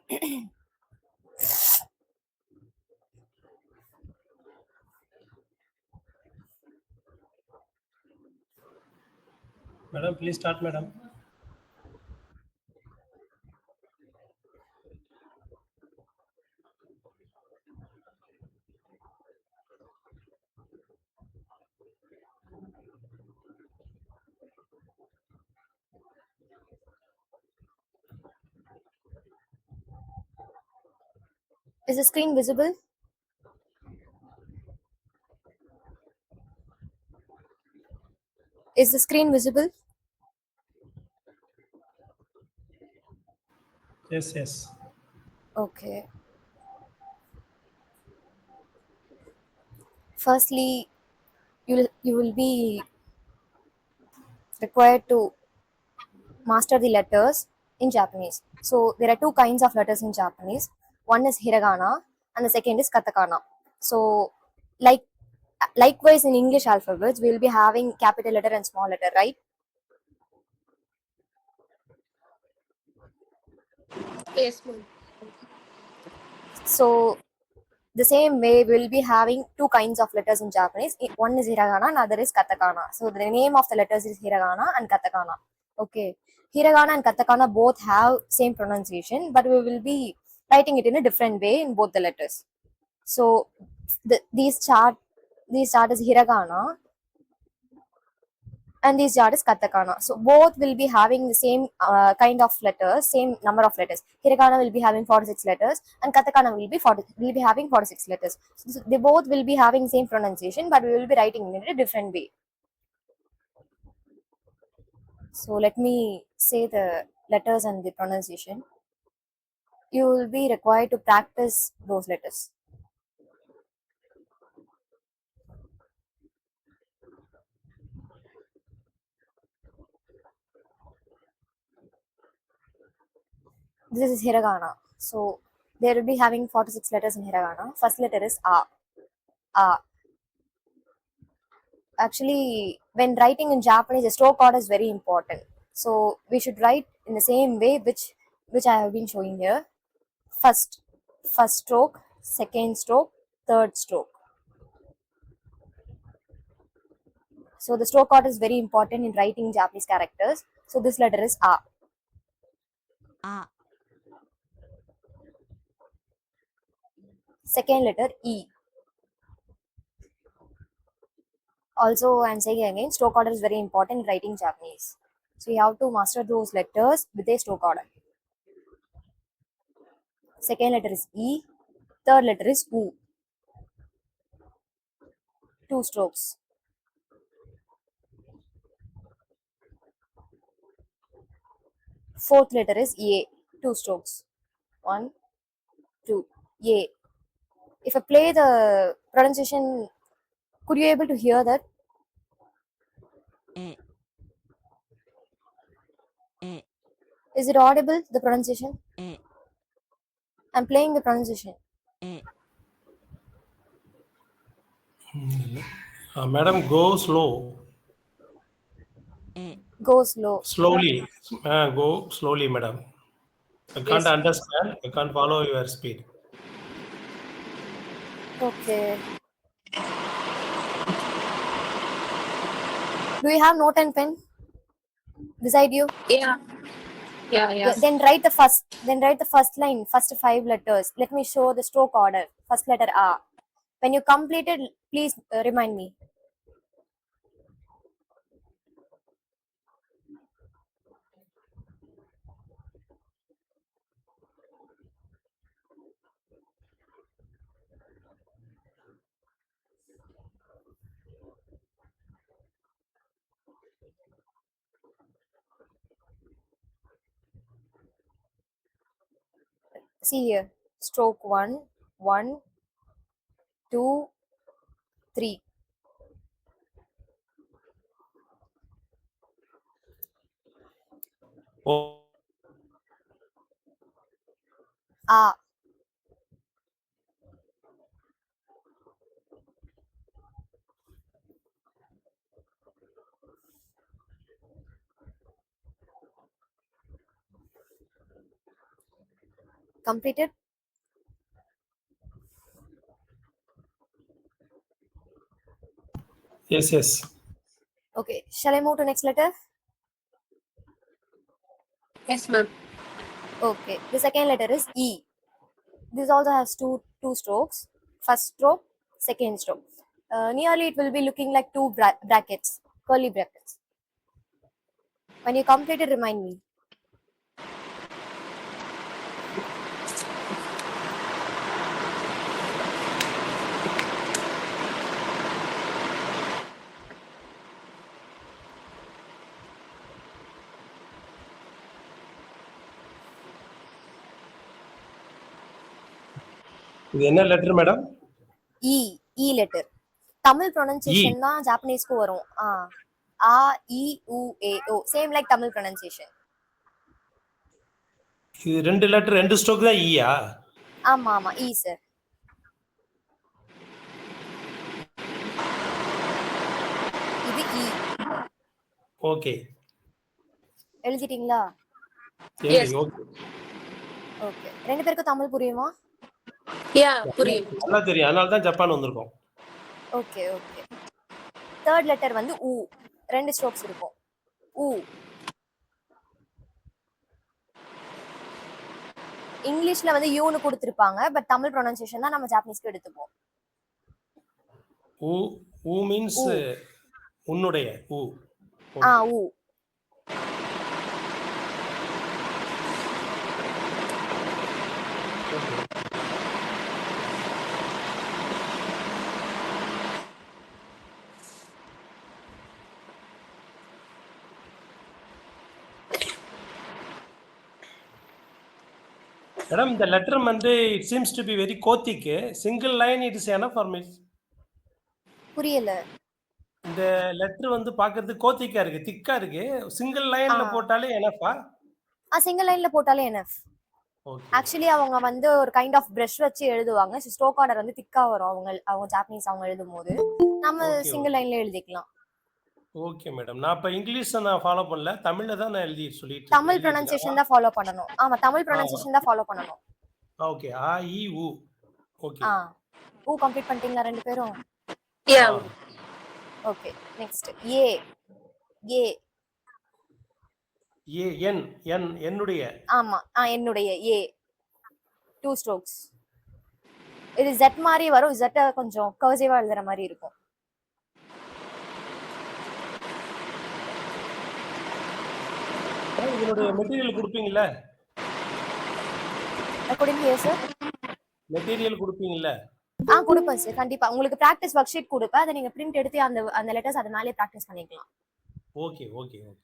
Madam, please start, madam. Is the screen visible? Is the screen visible? Yes, yes. Okay. Firstly, you will be required to master the letters in Japanese. So there are two kinds of letters in Japanese. One is hiragana and the second is katakana. So like likewise in English alphabets, we'll be having capital letter and small letter, right? Yes, ma'am. So the same way we'll be having two kinds of letters in Japanese. One is hiragana and other is katakana. So the name of the letters is hiragana and katakana. Okay. Hiragana and katakana both have same pronunciation, but we will be writing it in a different way in both the letters. So these chart is hiragana and these chart is katakana. So both will be having the same kind of letters, same number of letters. Hiragana will be having 46 letters and katakana will be having 46 letters. So they both will be having same pronunciation, but we will be writing it in a different way. So let me say the letters and the pronunciation. You will be required to practice those letters. This is hiragana. So there will be having 46 letters in hiragana. First letter is a. A. Actually, when writing in Japanese, the stroke order is very important. So we should write in the same way which I have been showing here. First stroke, second stroke, third stroke. So the stroke order is very important in writing Japanese characters. So this letter is A. A. Second letter E. Also, I'm saying again, stroke order is very important in writing Japanese. So you have to master those letters with a stroke order. Second letter is E. Third letter is U. Two strokes. Fourth letter is A. Two strokes. One, two. A. If I play the pronunciation, could you able to hear that? E. E. Is it audible, the pronunciation? E. I'm playing the pronunciation. E. Madam, go slow. E. Go slow. Slowly. Go slowly, madam. I can't Yes, ma'am. understand. I can't follow your speed. Okay. Do you have note and pen beside you? Yeah. Yeah. Yeah, Yes. then write the first line, first five letters. Let me show the stroke order. First letter A. When you complete it, please remind me. See here. Stroke one, two, three. Oh, A. Completed? Yes, yes. Okay. Shall I move to next letter? Yes, ma'am. Okay. The second letter is E. This also has two strokes. First stroke, second stroke. Nearly it will be looking like two brackets, curly brackets. When you complete it, remind me. இது என்ன letter madam? E letter. Tamil pronunciation E. தான் ஜாப்பனீஸ்க்கு வரும். ஆ இ உ ஏ ஓ same like Tamil pronunciation. இது ரெண்டு letter, ரெண்டு ஸ்ட்ரோக் தான் ஈயா? ஆமா ஆமா இ சார். இது இ. ஓகே. எழுதிட்டீங்களா? Yes. ஓகே. ஓகே. ரெண்டு பேருக்கும் தமிழ் புரியுமா? Yeah, புரியும். நல்லா தெரியும். அதனால தான் ஜப்பான் வந்திருக்கோம். Okay okay. தேர்ட் லெட்டர் வந்து உ. ரெண்டு ஸ்ட்ரோக்ஸ் இருக்கும். உ. இங்கிலீஷ்ல வந்து யூன்னு கொடுத்திருப்பாங்க. பட் தமிழ் ப்ரொனன்சியேஷன் தான் நம்ம ஜாப்பனீஸ்க்கு எடுத்துப்போம். ஊ மீன்ஸ் ஊ. உன்னுடைய ஊ. ஊ. மேடம் இந்த லெட்டர் வந்து it seems to be very Gothic. Single line it is enough for me. புரியல. இந்த லெட்டர் வந்து பார்க்கிறதுக்கு கோத்திக்கா இருக்கு, திக்கா இருக்கு. சிங்கிள் லைன்ல போட்டாலே எனஃபா? சிங்கிள் லைன்ல போட்டாலே எனஃப். ஓகே. ஆக்சுவலி அவங்க வந்து ஒரு கைண்ட் ஆஃப் பிரஷ் வச்சு எழுதுவாங்க. ஸ்ட்ரோக் ஆர்டர் வந்து திக்கா வரும் அவங்க ஜாப்பனீஸ் அவங்க எழுதும்போது. நம்ம சிங்கிள் லைன்ல எழுதிக்கலாம். Okay madam. நான் இப்ப இங்கிலீஷ் நான் ஃபாலோ பண்ணல. தமிழ்ல தான் நான் எழுதி சொல்லிட்டு தமிழ் ப்ரொனன்சியேஷன் தான் ஃபாலோ பண்ணனும். ஆமா தமிழ் ப்ரொனன்சியேஷன் தான் ஃபாலோ பண்ணனும். ஓகே. ஆ இ உ. ஓகே. ஊ கம்ப்ளீட் பண்ணிட்டீங்களா ரெண்டு பேரும்? Yeah. ஓகே. நெக்ஸ்ட் ஏ. ஏ. ஏ என் என் என்னுடைய. ஆமா என்னுடைய ஏ. Two strokes. இது Z மாதிரி வரும். Z கொஞ்சம் கர்சிவா எழுதுற மாதிரி இருக்கும். இதனுடைய மெட்டீரியல் கொடுப்பீங்கல்ல? According to sir. மெட்டீரியல் கொடுப்பீங்கல்ல? கொடுப்பேன் சார் கண்டிப்பா. உங்களுக்கு பிராக்டிஸ் ஒர்க் ஷீட் கொடுப்பேன். அதை நீங்க பிரிண்ட் எடுத்து அந்த லெட்டர்ஸ் அதனாலே பிராக்டிஸ் பண்ணிக்கலாம். Okay okay okay.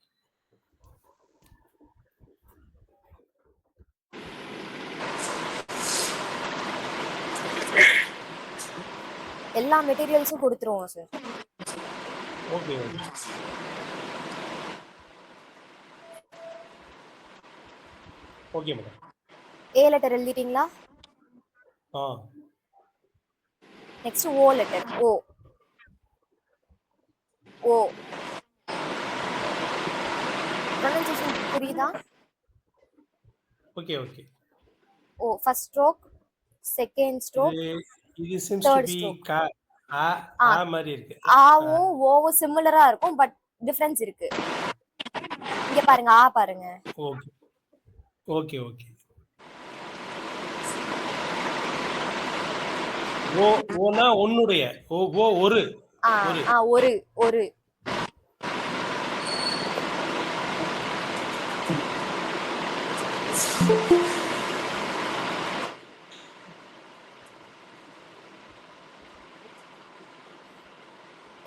எல்லா மெட்டீரியல்ஸும் கொடுத்துருவோம் sir. Okay okay. Okay madam. ஏ லெட்டர் எழுதிட்டீங்களா? நெக்ஸ்ட் ஓ லெட்டர். ஓ. ஓ. ப்ரொனன்சியேஷன் புரியுதா? Okay okay. ஓ ஃபர்ஸ்ட் ஸ்ட்ரோக், செகண்ட் ஸ்ட்ரோக், இது seems to be ஆ மாதிரி இருக்கு. ஆவும் ஓவும் சிமிலரா இருக்கும் பட் டிஃபரன்ஸ் இருக்கு. இங்க பாருங்க ஆ பாருங்க. Okay okay okay. ஓ ஓனா உன்னுடைய. ஓ ஓ ஒரு. ஒரு ஒரு.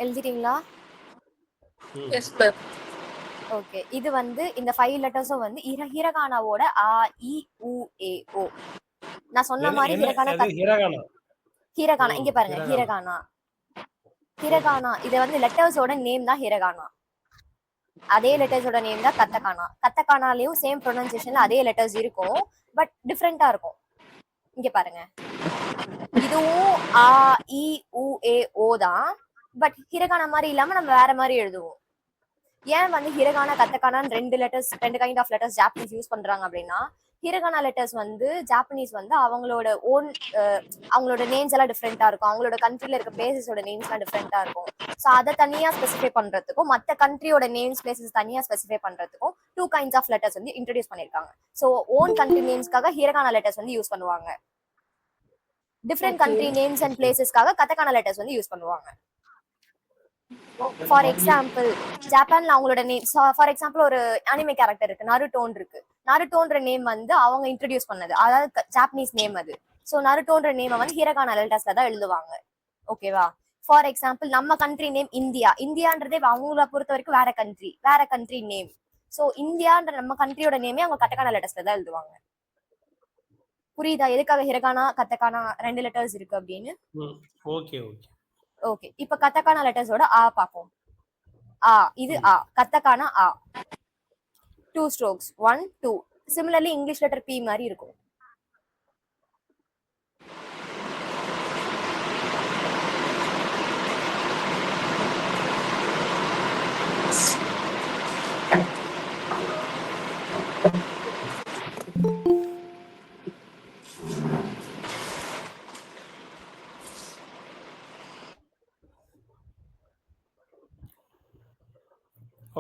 எழுதிட்டீங்களா? Yes, ma'am. ஓகே. இது வந்து இந்த 5 லெட்டர்ஸும் வந்து ஹிரகானாவோட ஆ இ உ ஏ ஓ. நான் சொன்ன மாதிரி ஹிரகானா இங்க பாருங்க. ஹிரகானா இது வந்து லெட்டர்ஸோட நேம் தான் ஹிரகானா. அதே லெட்டர்ஸோட நேம் தான் கத்தகானா. கத்தகானாலயும் சேம் ப்ரொனன்சியேஷன்ல அதே லெட்டர்ஸ் இருக்கும் பட் டிஃபரெண்டா இருக்கும். இங்க பாருங்க. இதுவும் ஆ இ உ ஏ ஓ தான் பட் ஹிரகானா மாதிரி இல்லாம நம்ம வேற மாதிரி எழுதுவோம். ஏன் வந்து ஹிரகானா கத்தகானான்னு ரெண்டு kind of letters Japanese use பண்றாங்க அப்படின்னா ஹிரகானா லெட்டர்ஸ் வந்து ஜாப்பனீஸ் வந்து அவங்களோட ஓன் அவங்களோட நேம்ஸ் எல்லாம் டிஃப்ரெண்டா இருக்கும், அவங்களோட கண்ட்ரில இருக்க பிளேசஸோட நேம்ஸ் எல்லாம் டிஃப்ரெண்டா இருக்கும். ஸோ அதை தனியா ஸ்பெசிஃபை பண்றதுக்கும் மற்ற கண்ட்ரியோட நேம்ஸ் பிளேசஸ் தனியா ஸ்பெசிஃபை பண்றதுக்கும் 2 kinds ஆஃப் லெட்டர்ஸ் வந்து இன்ட்ரடியூஸ் பண்ணிருக்காங்க. ஸோ ஓன் கண்ட்ரி நேம்ஸ்க்காக ஹிரகானா லெட்டர்ஸ் வந்து யூஸ் பண்ணுவாங்க, டிஃப்ரெண்ட் கண்ட்ரி நேம்ஸ் அண்ட் பிளேசஸ்க்காக கதகானா லெட்டர்ஸ் வந்து யூஸ் பண்ணுவாங்க. ஃபார் எக்ஸாம்பிள் ஜப்பான்ல அவங்களோட நேம், ஃபார் எக்ஸாம்பிள் ஒரு அனிமே கேரக்டர் இருக்கு, நருட்டோன் இருக்கு. நருட்டோன்ற நேம் வந்து அவங்க இன்ட்ரடியூஸ் பண்ணது, அதாவது ஜாப்பனீஸ் நேம் அது. ஸோ நருட்டோன்ற நேமை வந்து ஹிரகானா லெட்டர்ஸ்ல தான் எழுதுவாங்க. ஓகேவா? ஃபார் எக்ஸாம்பிள் நம்ம கண்ட்ரி நேம் இந்தியா, இந்தியான்றதே அவங்கள பொறுத்த வரைக்கும் வேற கண்ட்ரி நேம். ஸோ இந்தியான்ற நம்ம கண்ட்ரியோட நேமே அவங்க கட்டகானா லெட்டர்ஸ்ல தான் எழுதுவாங்க. புரியுதா எதுக்காக ஹிரகானா கத்தகானா 2 லெட்டர்ஸ் இருக்கு அப்படின்னு? Okay okay okay. இப்ப கத்தகானா லெட்டர்ஸோட ஆ பாப்போம். ஆ, இது ஆ. கத்தகானா ஆ 2 strokes 1 2. Similarly English letter P மாதிரி இருக்கும்.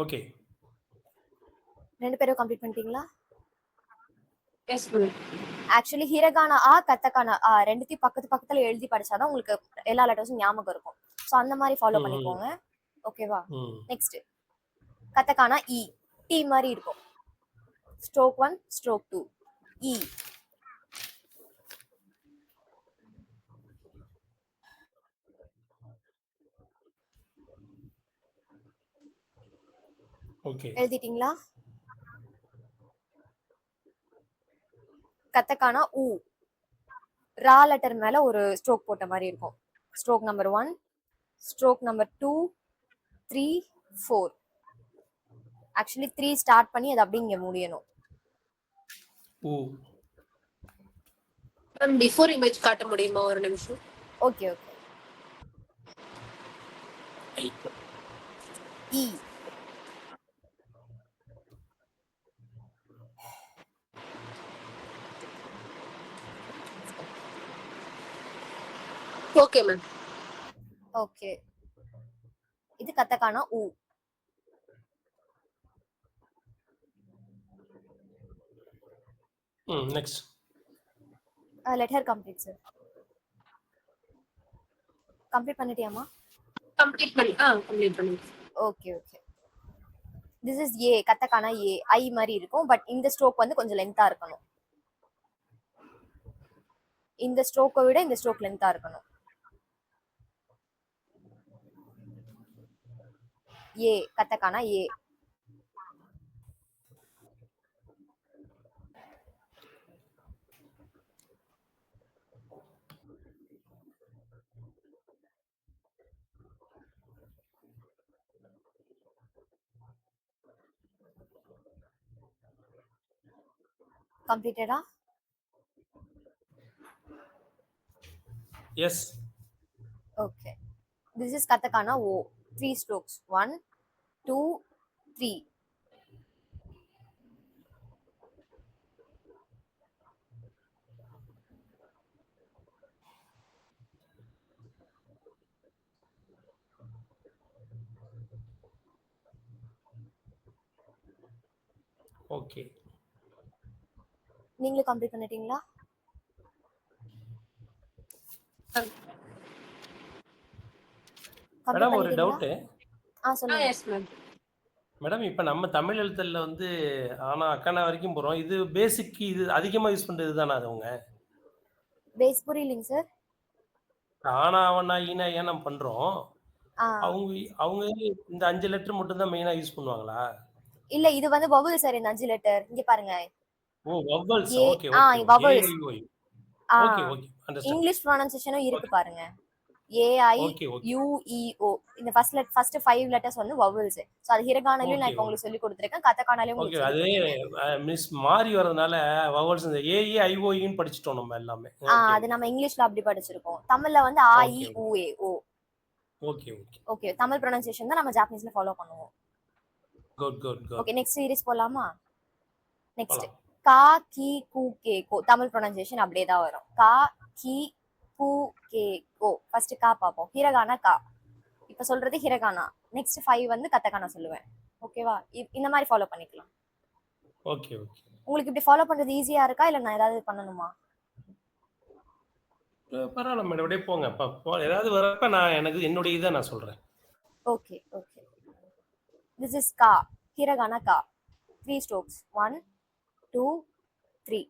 ஓகே 2 பேரும் கம்ப்ளீட் பண்ணிட்டீங்களா? Yes, ma'am. ஆக்சுவலி ஹிரகானா ஆ கத்தகானா ஆ ரெண்டுத்தையும் பக்கத்துல எழுதி படிச்சாதான் உங்களுக்கு எல்லா லெட்டர்ஸும் ஞாபகம் இருக்கும். ஸோ அந்த மாதிரி ஃபாலோ பண்ணிக்கோங்க. ஓகேவா? நெக்ஸ்ட் கத்தகானா இ டி மாதிரி இருக்கும். ஸ்ட்ரோக் 1 ஸ்ட்ரோக் 2 இ. ஓகே எழுதிட்டீங்களா? கத்தகானா ஊ ரா லெட்டர் மேல ஒரு ஸ்ட்ரோக் போட்ட மாதிரி இருக்கும். Stroke number 1, stroke number 2, 3, 4. Actually 3 start பண்ணி அது அப்படியே இங்க முடியணும். ஊ. மேம் பிஃபோர் இமேஜ் காட்ட முடியுமா ஒரு நிமிஷம்? Okay okay. இ. Okay ma'am. ஓகே. இது கத்தகானா ஊ. Next let her complete sir. Complete பண்ணிட்டியாமா? கம்ப்ளீட் பண்ணி. Okay okay. திஸ் இஸ் ஏ. கத்தகானா ஏ ஐ மாதிரி இருக்கும், பட் இந்த ஸ்ட்ரோக் வந்து கொஞ்சம் லென்த்தா இருக்கணும். இந்த ஸ்ட்ரோக்கை விட இந்த ஸ்ட்ரோக் லென்த்தா இருக்கணும். ஏ கத்தகானா ஏ. கம்ப்ளீட்டடா? Yes. Okay. This is katakana ஓ 3 strokes 1 2 3. ஓகே நீங்களும் கம்ப்ளீட் பண்ணிட்டீங்களா? மேடம் ஒரு டவுட்டு. சொல்லுங்க. Yes ma'am. மேடம் இப்போ நம்ம தமிழ் எழுத்துல வந்து ஆனா அக்கானா வரைக்கும் போறோம். இது பேசிக், இது அதிகமா யூஸ் பண்றது தானே அது அவங்க? பேஸ் புரியலைங்க சார். ஆனா அவனா ஈனா ஏன் நம்ம பண்றோம், ஆ அவங்க அவங்க இந்த 5 லெட்டர் மட்டும் தான் மெயினா யூஸ் பண்ணுவாங்களா? இல்ல, இது வந்து வவல் சார். இந்த 5 லெட்டர் இங்க பாருங்க. ஓ வவல்ஸ். ஏ okay okay. Vowels. A I O. Okay okay understand. English ப்ரொனன்சியேஷனும் இருக்கு ஓகே பாருங்க. A I okay okay U E O. இந்த ஃபர்ஸ்ட் 5 லெட்டர்ஸ் வந்து வவல்ஸ். சோ அது ஹிரகானாலயும் நான் ஓகே இப்போ உங்களுக்கு சொல்லி கொடுத்திருக்கேன், கதகானாலயும் ஓகே. உங்களுக்கு சொல்லி அது கொடுத்திருக்கேன். மிஸ் மாறி வரதுனால வவல்ஸ் இந்த ஏஇ ஐஓஇன்னு படிச்சிட்டோம் நம்ம எல்லாமே. ஓகே அது ஓகே நம்ம இங்கிலீஷ்ல அப்படி படிச்சிருக்கோம். தமிழ்ல வந்து ஆ இ ஓகே உ ஏ ஓ. Okay okay. Okay. Tamil pronunciation தான் நம்ம ஜாப்பனீஸ்ல ஃபாலோ பண்ணுவோம். Good good good. Okay. Next series போலாமா? நெக்ஸ்ட் போலாம். கா கி கு கே கோ. தமிழ் ப்ரொனன்சியேஷன் அப்படியே தான் வரும். கா கி கு கே கோ. ஃபர்ஸ்ட் கா பார்ப்போம். ஹிரகானா கா. இப்ப சொல்றது ஹிரகானா. நெக்ஸ்ட் 5 வந்து கத்தகானா சொல்லுவேன். ஓகேவா? இந்த மாதிரி ஃபாலோ பண்ணிக்கலாம். Okay okay. உங்களுக்கு இப்படி ஃபாலோ பண்றது ஈஸியா இருக்கா இல்ல நான் ஏதாவது பண்ணணுமா? பரவாயில்ல மேடம், அப்படியே போங்க. ஏதாவது வரப்ப நான் எனக்கு என்னுடைய இதை நான் சொல்றேன். Okay okay. திஸ் இஸ் கா. ஹிரகானா கா. 3 strokes. 1 2 3.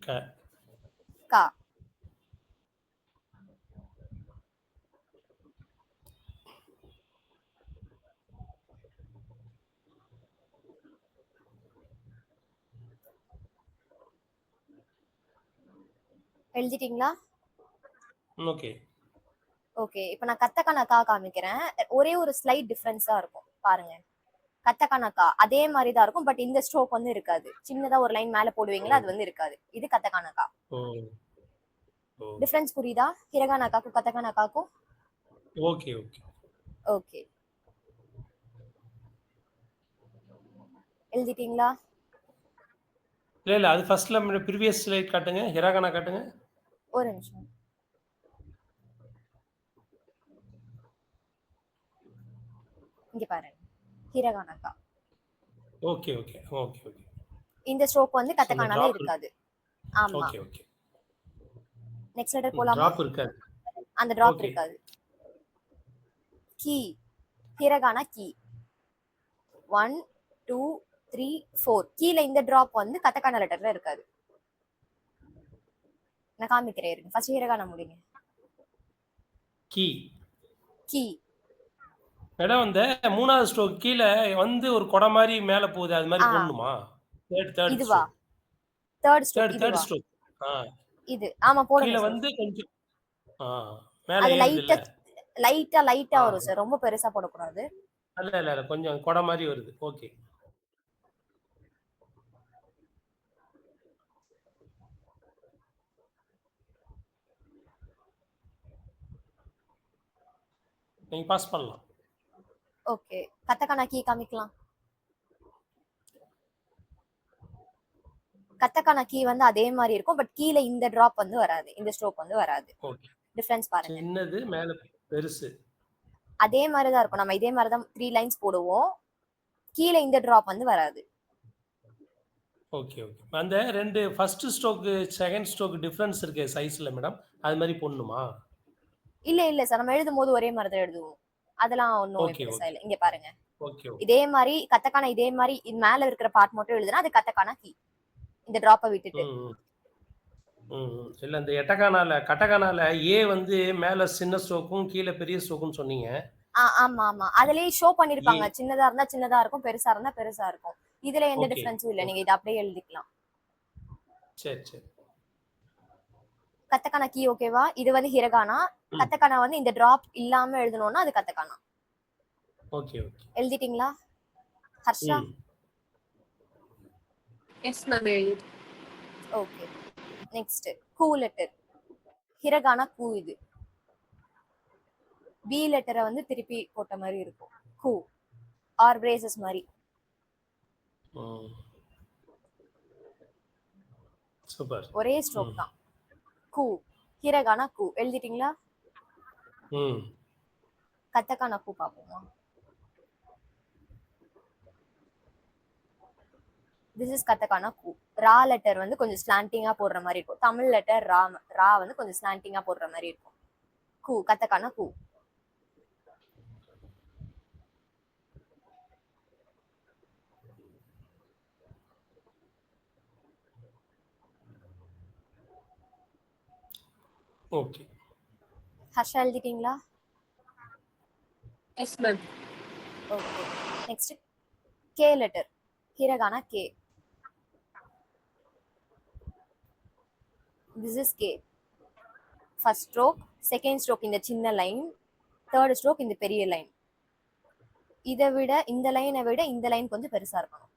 க கா. எழுதிட்டீங்களா? ஓகே. ஓகே. இப்போ நான் கத்தகானா கா காமிக்கிறேன். ஒரே ஒரு ஸ்லைட் டிஃபரன்ஸ் தான் இருக்கும். பாருங்க. கத்தகானா கா அதே மாதிரி தான் இருக்கும். பட் இந்த ஸ்ட்ரோக் வந்து இருக்காது. சின்னதா ஒரு லைன் மேல போடுவீங்களா, அது வந்து இருக்காது. இது கத்தகானா கா. ஓ ஓ. டிஃபரன்ஸ் புரியுதா? ஹிரகானா காக்கும் கத்தகானா காக்கும்? Okay okay. ஓகே. எழுதிட்டீங்களா? இல்ல இல்ல, அது ஃபர்ஸ்ட்ல ப்ரீவியஸ் ஸ்லைட் காட்டுங்க. ஹிராகானா காட்டுங்க. ஒரு நிமிஷம். இங்க பாருங்க. ஹிரகானா கா. Okay okay okay okay. இந்த ஸ்ட்ரோக் வந்து அந்த கத்தகானால டிராப் இருக்காது. ஆமா. Okay okay. நெக்ஸ்ட் லெட்டர் போலாமா? டிராப் இருக்காது. அந்த டிராப் ஓகே. இருக்காது. கீ. ஹிரகானா கீ. 1 2 3 4. கீழ இந்த டிராப் வந்து கத்தகானா லெட்டர்ல இருக்காது. நான் காமிக்கிறேன் இருங்க. ஃபர்ஸ்ட் ஹிரகானா முடிங்க. கீ. கீ. மேடம், அந்த 3வது ஸ்ட்ரோக் கீழ வந்து ஒரு கொடை மாரி மேல போகுது. அது மாரி ஆ போடணுமா? தேர்ட் இதுவா? ஸ்ட்ரோக். தேர்ட் ஸ்ட்ரோக் தேர்ட் இதுவா? ஸ்ட்ரோக். ஆ. இது. ஆமா கீழ போடுங்க சார். வந்து கொஞ்சம் ஆ மேல அது ஏறுதுல்ல. லைட்டா ஆ. வரும் சார். ரொம்ப பெருசா போடக்கூடாது. இல்ல இல்ல இல்ல, கொஞ்சம் கொடை மாரி வருது. ஓகே. நீங்க பாஸ் பண்ணலாம். ஓகே. கத்தகானா கீ காமிக்கலாம். கத்தகானா கீ வந்து அதே மாதிரி இருக்கும். பட் கீழ இந்த டிராப் வந்து வராது. இந்த ஸ்ட்ரோக் வந்து வராது. ஓகே. டிஃபரன்ஸ் பாருங்க. சின்னது, மேல பெருசு. அதே மாதிரி தான் இருக்கும். நம்ம இதே மாதிரி தான் 3 லைன்ஸ் போடுவோம். கீழ இந்த டிராப் வந்து வராது. Okay okay. அந்த 2 first stroke, second stroke difference இருக்கு சைஸ்ல மேடம். அது மாரி போடணுமா? இல்ல சார். நம்ம எழுதும்போது ஒரே மாதிரி தான் எழுதுவோம். அதெல்லாம் ஒண்ணும் ஓகே பெருசா ஓகே. இல்ல. இங்க பாருங்க. Okay okay. இதே மாதிரி கத்தகானா இதே மாதிரி இது மேல இருக்கிற பார்ட் மட்டும் எழுதுனா அது கத்தகானா கீ. இந்த டிராப்பை விட்டுட்டு. ம் ம். ம் ம். இல்ல, இந்த கட்டகானால ஏ வந்து மேல சின்ன ஸ்ட்ரோக்கும் கீழ பெரிய ஸ்ட்ரோக்குன்னு சொன்னீங்க. ஆமா ஆமா. அதுலயே ஷோ ஏ. பண்ணிருப்பாங்க. சின்னதா இருந்தா சின்னதா இருக்கும். பெருசா இருந்தா பெருசா இருக்கும். இதுல எந்த ஓகே. டிஃபரன்ஸும் இல்ல. நீங்க ஓகே. இத அப்படியே எழுதிக்கலாம். சரி சரி. கத்தகானா கீ ஓகேவா? இது வந்து ஹிரகானா. ம். கத்தகானா வந்து இந்த டிராப் இல்லாம எழுதணும்னா அது கத்தகானா. Okay okay. எழுதிட்டீங்களா? ஹர்ஷா? ம். எஸ் மேம் எழுதி. ஓகே. நெக்ஸ்ட் கூ லெட்டர். ஹிரகானா கூ இது. பி லெட்டரை வந்து திருப்பி போட்ட மாதிரி இருக்கும். கூ ஆர் பிரேசஸ் மாதிரி. ம். சூப்பர். ஒரே ஸ்ட்ரோக் ம். தான். கூ. ஹிரகானா கூ. எழுதிட்டீங்களா? ம். கத்தகானா கூ பாப்போமா? திஸ் இஸ் கத்தகானா கூ. ரா லெட்டர் வந்து கொஞ்சம் ஸ்லாண்டிங்கா போடுற மாதிரி இருக்கும். தமிழ் லெட்டர் ரா வந்து கொஞ்சம் ஸ்லாண்டிங்கா போடுற மாதிரி இருக்கும். கூ. கத்தகானா கூ. ஓகே. ஹர்ஷா எழுதிட்டீங்களா? Yes ma'am. ஓகே. நெக்ஸ்ட் கே லெட்டர். ஹிரகானா கே. திஸ் இஸ் கே. ஃபர்ஸ்ட் ஸ்ட்ரோக், செகண்ட் ஸ்ட்ரோக் இந்த சின்ன லைன், தேர்ட் ஸ்ட்ரோக் இந்த பெரிய லைன். இதை விட இந்த லைனை விட இந்த லைன் கொஞ்சம் பெருசா இருக்கணும்.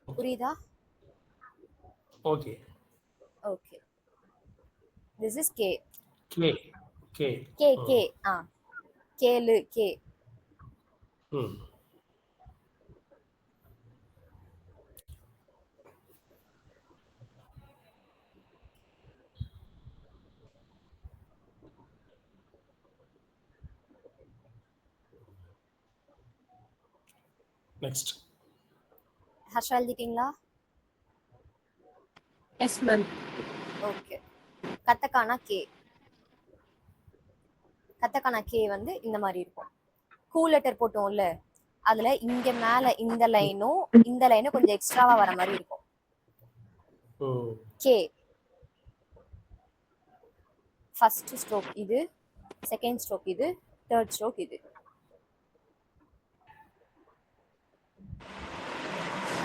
புரியுதா? ஓகே. ஓகே. திஸ் இஸ் கே. கே. கே. கே ம். கே. ஆ கேளு கே. ம். நெக்ஸ்ட். ஹர்ஷா எழுதிட்டீங்களா? Yes ma'am. ஓகே. கத்தக்கானா கே. கத்தக்கானா கே வந்து இந்த மாதிரி இருக்கும். கூ லெட்டர் போட்டோம்ல, அதுல இங்க மேல இந்த லைனும் இந்த லைனும் கொஞ்சம் எக்ஸ்ட்ராவா வர மாதிரி இருக்கும். ஓ. கே. ஃபர்ஸ்ட் ஸ்ட்ரோக் இது, செகண்ட் ஸ்ட்ரோக் இது, தேர்ட் ஸ்ட்ரோக் இது.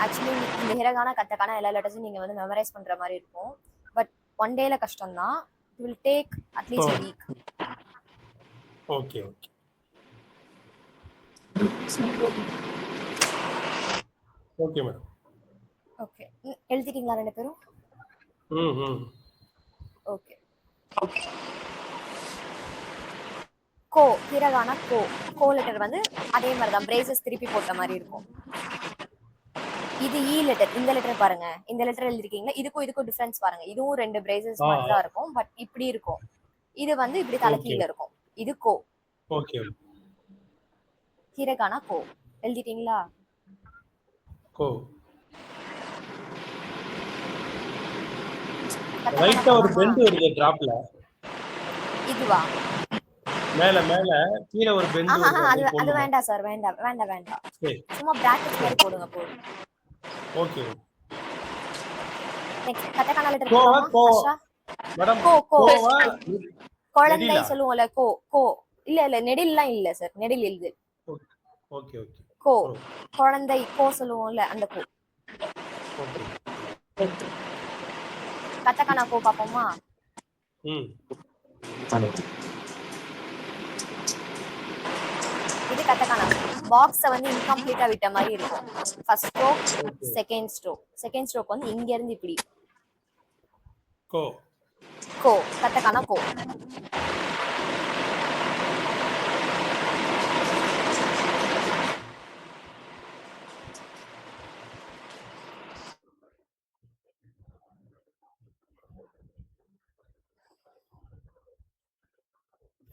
ஆக்சுவலி இந்த ஹிரகானா கத்தக்கானா எல்லா லெட்டர்ஸும் நீங்க வந்து மெமரைஸ் பண்ற மாதிரி இருக்கும். பட் ஒன் டேல கஷ்டம் தான். It will take at least a week. Okay okay okay madam. Okay. எழுதிட்டீங்களா ரெண்டு பேரும்? ம் ம். ஓகே. கோ. ஹிரகானா கோ. கோ லெட்டர் வந்து அதே மாதிரி தான், பிரேசஸ் திருப்பி போட்ட மாதிரி இருக்கும். இது இ லெட்டர். இந்த லெட்டர் பாருங்க, இந்த லெட்டர் எழுதிருக்கீங்களா, இதுக்கும் டிஃபரன்ஸ் பாருங்க. இதுவும் ரெண்டு பிரேசஸ் மாதிரி தான் இருக்கும், பட் இப்படி இருக்கும். இது வந்து இப்படி தலைக்கீழ இருக்கும். இது கோ. ஓகே. ஹிரகானா கோ. எழுதிட்டீங்களா? கோ. ரைட்டா ஒரு பெண்ட் வருது டிராப்ல. இதுவா? மேல மேல கீழ ஒரு பெண்ட் வருது. அது வேண்டாம் சார், வேண்டாம் வேண்டாம் வேண்டாம். சும்மா பிராக்கெட் மாதிரி போடுங்க போதும். ஓகே. நெக்ஸ்ட் கத்தகானா லெட்டர் கோவா போடுமா கோ ஹர்ஷா? மேடம். கோ கோ. கோவா குழந்தை நெடிலா? சொல்லுவோம்ல, கோ கோ. இல்ல நெடில்லாம் இல்ல சார், நெடில் எழுது. Okay okay. கோ. குழந்தை கோ சொல்லுவோம்ல, அந்த கோ. ஓகே. கத்தகானா கோ பாப்போமா? ம். இது கத்தகானா. பாக்ஸ வந்து இன்கம்ப்ளீட்டா விட்ட மாதிரி இருக்கும். First stroke, second stroke. Second stroke வந்து இங்க இருந்து இப்படி. கோ. கோ. கத்தகானா கோ.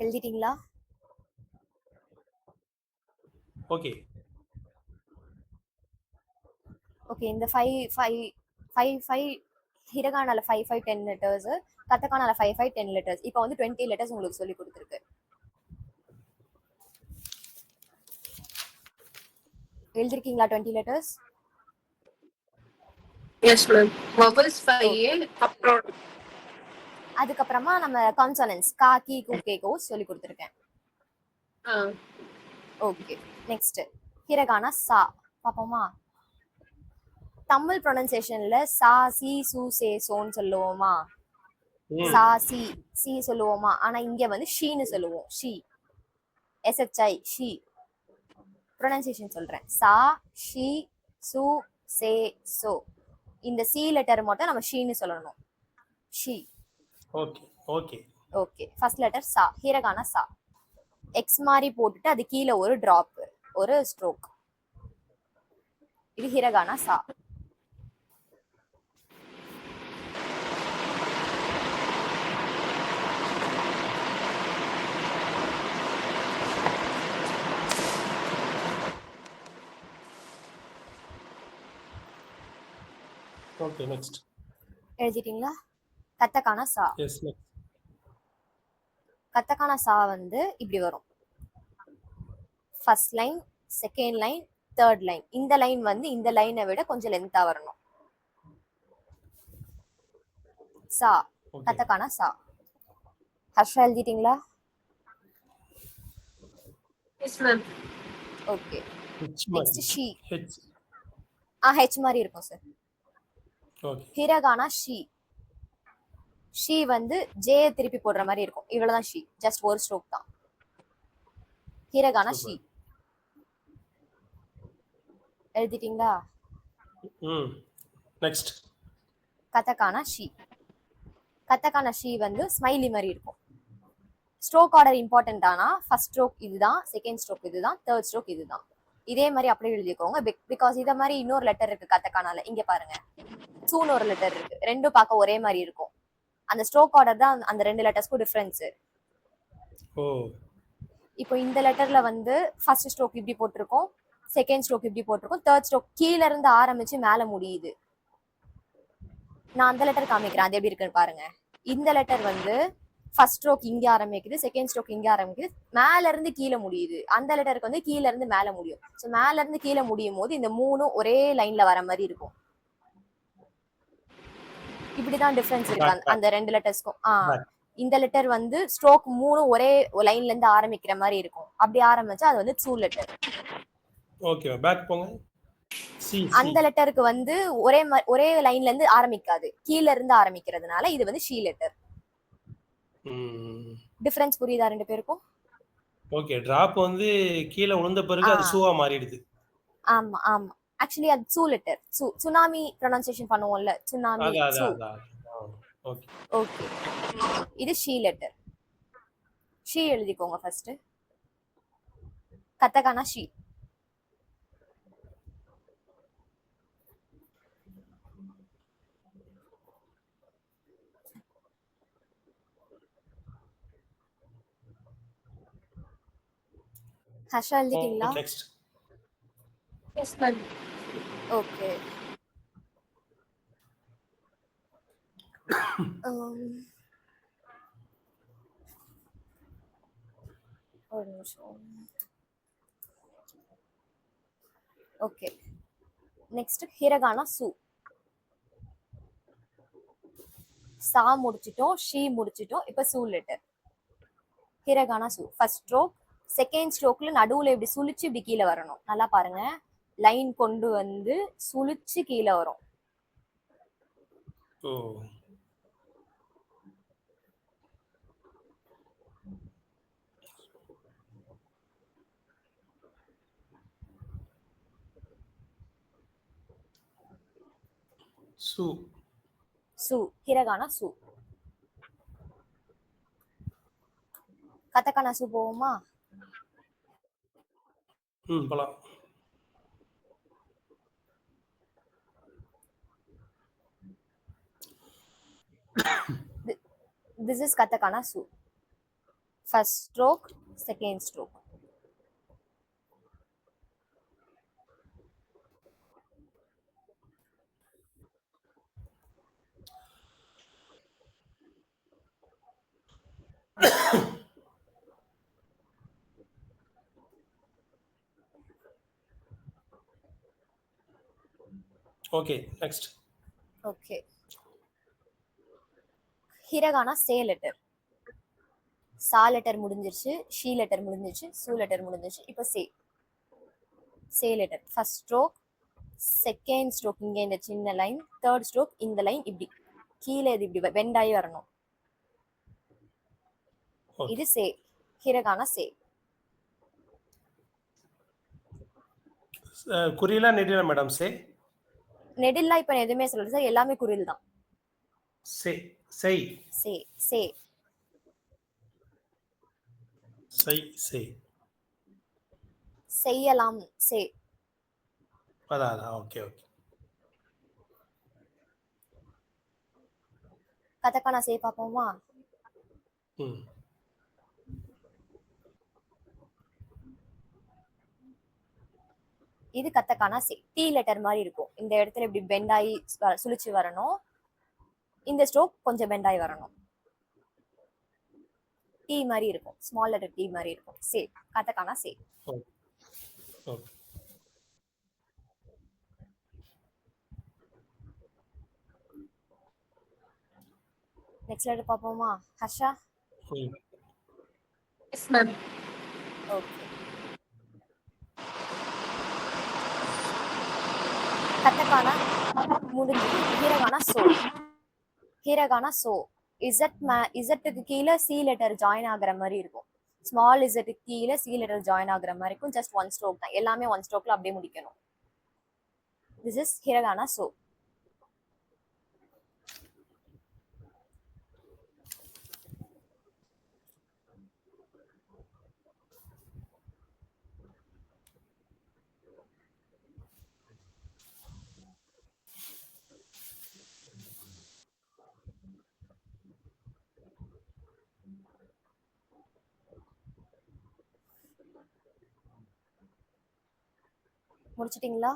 எழுதிட்டீங்களா? ஓகே. ஓகே. இந்த 5 ஹிரகானால 5 10 லெட்டர்ஸ், கத்தகானால 5 10 லெட்டர்ஸ். இப்போ வந்து 20 லெட்டர்ஸ் உங்களுக்கு சொல்லி கொடுத்துருக்கு. எழுதிருக்கீங்களா 20 லெட்டர்ஸ்? Yes ma'am. வவல்ஸ் 5 அப்புறம் அதுக்கப்புறமா நம்ம கான்சனன்ஸ் கா கி கு கே கோ சொல்லி கொடுத்துருக்கேன். ஓகே. நெக்ஸ்ட் ஹிரகானா சா பாப்போமா? தமிழ் ப்ரொனன்சியேஷன்ல சா சி சு சே சோன்னு சொல்லுவோமா? சா சி சி சொல்லுவோமா? ஆனா இங்க வந்து ஷீன்னு சொல்லுவோம். ஷீ. SHI she. ப்ரொனன்சியேஷன் சொல்றேன். சா ஷீ சு சே சோ. இந்த சி லெட்டர் மட்டும் நம்ம ஷீன்னு சொல்லணும். She. Okay okay okay. First letter சா. ஹிரகானா சா. எக்ஸ் மாதிரி போட்டுட்டு அது கீழே ஒரு டிராப், ஒரு ஸ்ட்ரோக். இது ஹிரகானா சா. ஓகே. நெக்ஸ்ட். எழுதிட்டீங்களா? கத்தகானா சா. எஸ். நெக்ஸ்ட். கத்தகானா சா வந்து இப்படி வரும். First line, second line, third line. இந்த லைன் வந்து இந்த லைனை விட கொஞ்சம் லென்த்தா வரணும். சா. கத்தகானா சா. ஹர்ஷா எழுதிட்டீங்களா? Yes ma'am. Okay. H next மாதிரி. ஷீ. ஹெச். ஹெச் மாதிரி இருக்கும் சார். ஓகே. ஹிரகானா ஷீ. ஷீ வந்து ஜே திருப்பி போடுற மாதிரி இருக்கும். இவ்வளவுதான் ஷீ. ஜஸ்ட் ஒரு ஸ்ட்ரோக் தான். ஹிரகானா ஷீ. எழுதிட்டீங்களா? ம். நெக்ஸ்ட். கத்தகானா ஷீ. கத்தகானா ஷீ வந்து ஸ்மைலி மாதிரி இருக்கும். ஸ்ட்ரோக் ஆர்டர் இம்பார்ட்டன்ட் ஆனா ஃபர்ஸ்ட் ஸ்ட்ரோக் இதுதான், செகண்ட் ஸ்ட்ரோக் இதுதான், தேர்ட் ஸ்ட்ரோக் இதுதான். இதே மாதிரி அப்படியே எழுதிக்கோங்க. பிகாஸ் இத மாதிரி இன்னொரு லெட்டர் இருக்கு கத்தக்கானால. இங்க பாருங்க, சூன்னு ஒரு லெட்டர் இருக்கு. ரெண்டும் பார்க்க ஒரே மாதிரி இருக்கும். அந்த ஸ்ட்ரோக் ஆர்டர் தான் அந்த ரெண்டு லெட்டர்ஸ்க்கும் டிஃபரன்ஸ். ஓ இப்போ இந்த லெட்டர்ல வந்து ஃபர்ஸ்ட் ஸ்ட்ரோக் இப்படி போட்டிருக்கோம், செகண்ட் ஸ்ட்ரோக் இப்படி போட்டிருக்கோம், தேர்ட் ஸ்ட்ரோக் கீழ இருந்து ஆரம்பிச்சு மேல முடியுது. நான் அந்த லெட்டர் காமிக்கிறேன், அது எப்படி இருக்குன்னு பாருங்க. இந்த லெட்டர் வந்து ஃபர்ஸ்ட் ஸ்ட்ரோக் இங்க ஆரம்பிக்குது, செகண்ட் ஸ்ட்ரோக் இங்க ஆரம்பிக்குது, மேல இருந்து கீழே முடியுது. அந்த லெட்டருக்கு வந்து கீழ இருந்து மேல முடியும். ஸோ மேல இருந்து கீழே முடியும் போது இந்த மூணும் ஒரே லைன்ல வர மாதிரி இருக்கும். இப்படிதான் டிஃபரன்ஸ் இருக்கு அந்த ரெண்டு லெட்டர்ஸ்க்கும். இந்த லெட்டர் வந்து ஸ்ட்ரோக் மூணு ஒரே லைன்ல இருந்து ஆரம்பிக்கிற மாதிரி இருக்கும். அப்படி ஆரம்பிச்சா அது வந்து சூ லெட்டர். ஓகே பேக் போங்க. அந்த லெட்டருக்கு வந்து ஒரே லைன்ல இருந்து ஆரம்பிக்காது, கீழ இருந்து ஆரம்பிக்கிறதுனால இது வந்து ஷீ லெட்டர். டிஃபரன்ஸ் புரியுதா ரெண்டு பேருக்கும்? ஓகே டிராப் வந்து கீழ விழுந்த பிறகு அது சூவா மாறிடுது. ஆமா ஆமா, ஆக்சுவலி அது சூ லெட்டர். சுனாமி ப்ரொனன்சியேஷன் பண்ணுவோம்ல, சுனாமி சூ. ஓகே ஓகே, இது ஷீ லெட்டர். ஷீ எழுதிக்கோங்க ஃபர்ஸ்ட். கத்தகானா ஷீ. ஹர்ஷா எழுதிட்டீங்களா? நெக்ஸ்ட். Yes ma'am. ஓகே. ஒரு நிமிஷம். ஓகே, நெக்ஸ்ட் ஹிரகானா சு. சா முடிச்சிட்டோம், ஷீ முடிச்சிட்டோம், இப்ப சூ லெட்டர். ஹிரகானா சு ஃபர்ஸ்ட் ஸ்ட்ரோக், செகண்ட் ஸ்ட்ரோக்ல நடுவுல இப்படி சுழிச்சு இப்படி கீழே வரணும். நல்லா பாருங்க, லைன் கொண்டு வந்து சுழிச்சு கீழே வரும். ஓ சு. சு, ஹிரகானா சு. கத்தகானா சு போவோமா? போலாம். This is katakana su. First stroke, second stroke. Okay next. Okay, hiragana சே லெட்டர். சா லெட்டர் முடிஞ்சிருச்சு, ஷீ லெட்டர் முடிஞ்சிருச்சு, சூ லெட்டர் முடிஞ்சிருச்சு, இப்போ சே. சே letter first stroke, second stroke இங்க இந்த சின்ன லைன், தேர்ட் ஸ்ட்ரோக் இந்த லைன் இப்படி கீழே இது இப்படி பெண்ட் ஆகி வரணும். இது சே, ஹிரகானா சே. குறியிலா நெடிலா மேடம்? சே நெடில்லா இப்ப எதுவுமே சொல்லல சார், எல்லாமே குறில் தான். சே செய். சே சே செய் சே. செய்யலாம் சே. அதான் ஓகே ஓகே. கதக்கானா சே பாப்போமா? இது கத்தக்கானா சே. டி லெட்டர் மாதிரி இருக்கும். இந்த இடத்துல இப்படி பெண்ட் ஆகி சுழிச்சு வரணும். இந்த ஸ்ட்ரோக் கொஞ்சம் பெண்ட் ஆகி வரணும். டி மாதிரி இருக்கும், ஸ்மால் லெட்டர் டி மாதிரி இருக்கும். சே, கத்தக்கானா சே. நெக்ஸ்ட் லெட்டர் பாப்போமா Harsha? Yes ma'am. Okay, katakana முடிஞ்சு. Hiragana so. ஹிரகானா சோ. இசட்டுக்கு கீழே சி லெட்டர் ஜாயின் ஆகுற மாதிரி இருக்கும். ஸ்மால் இசட்டுக்கு கீழே சி லெட்டர் ஜாயின் ஆகுற மாதிரி இருக்கும். ஜஸ்ட் ஒன் ஸ்ட்ரோக் தான், எல்லாமே ஒன் ஸ்ட்ரோக்ல அப்படியே முடிக்கணும். திஸ் இஸ் ஹிரகானா சோ. முடிச்சிட்டீங்களா?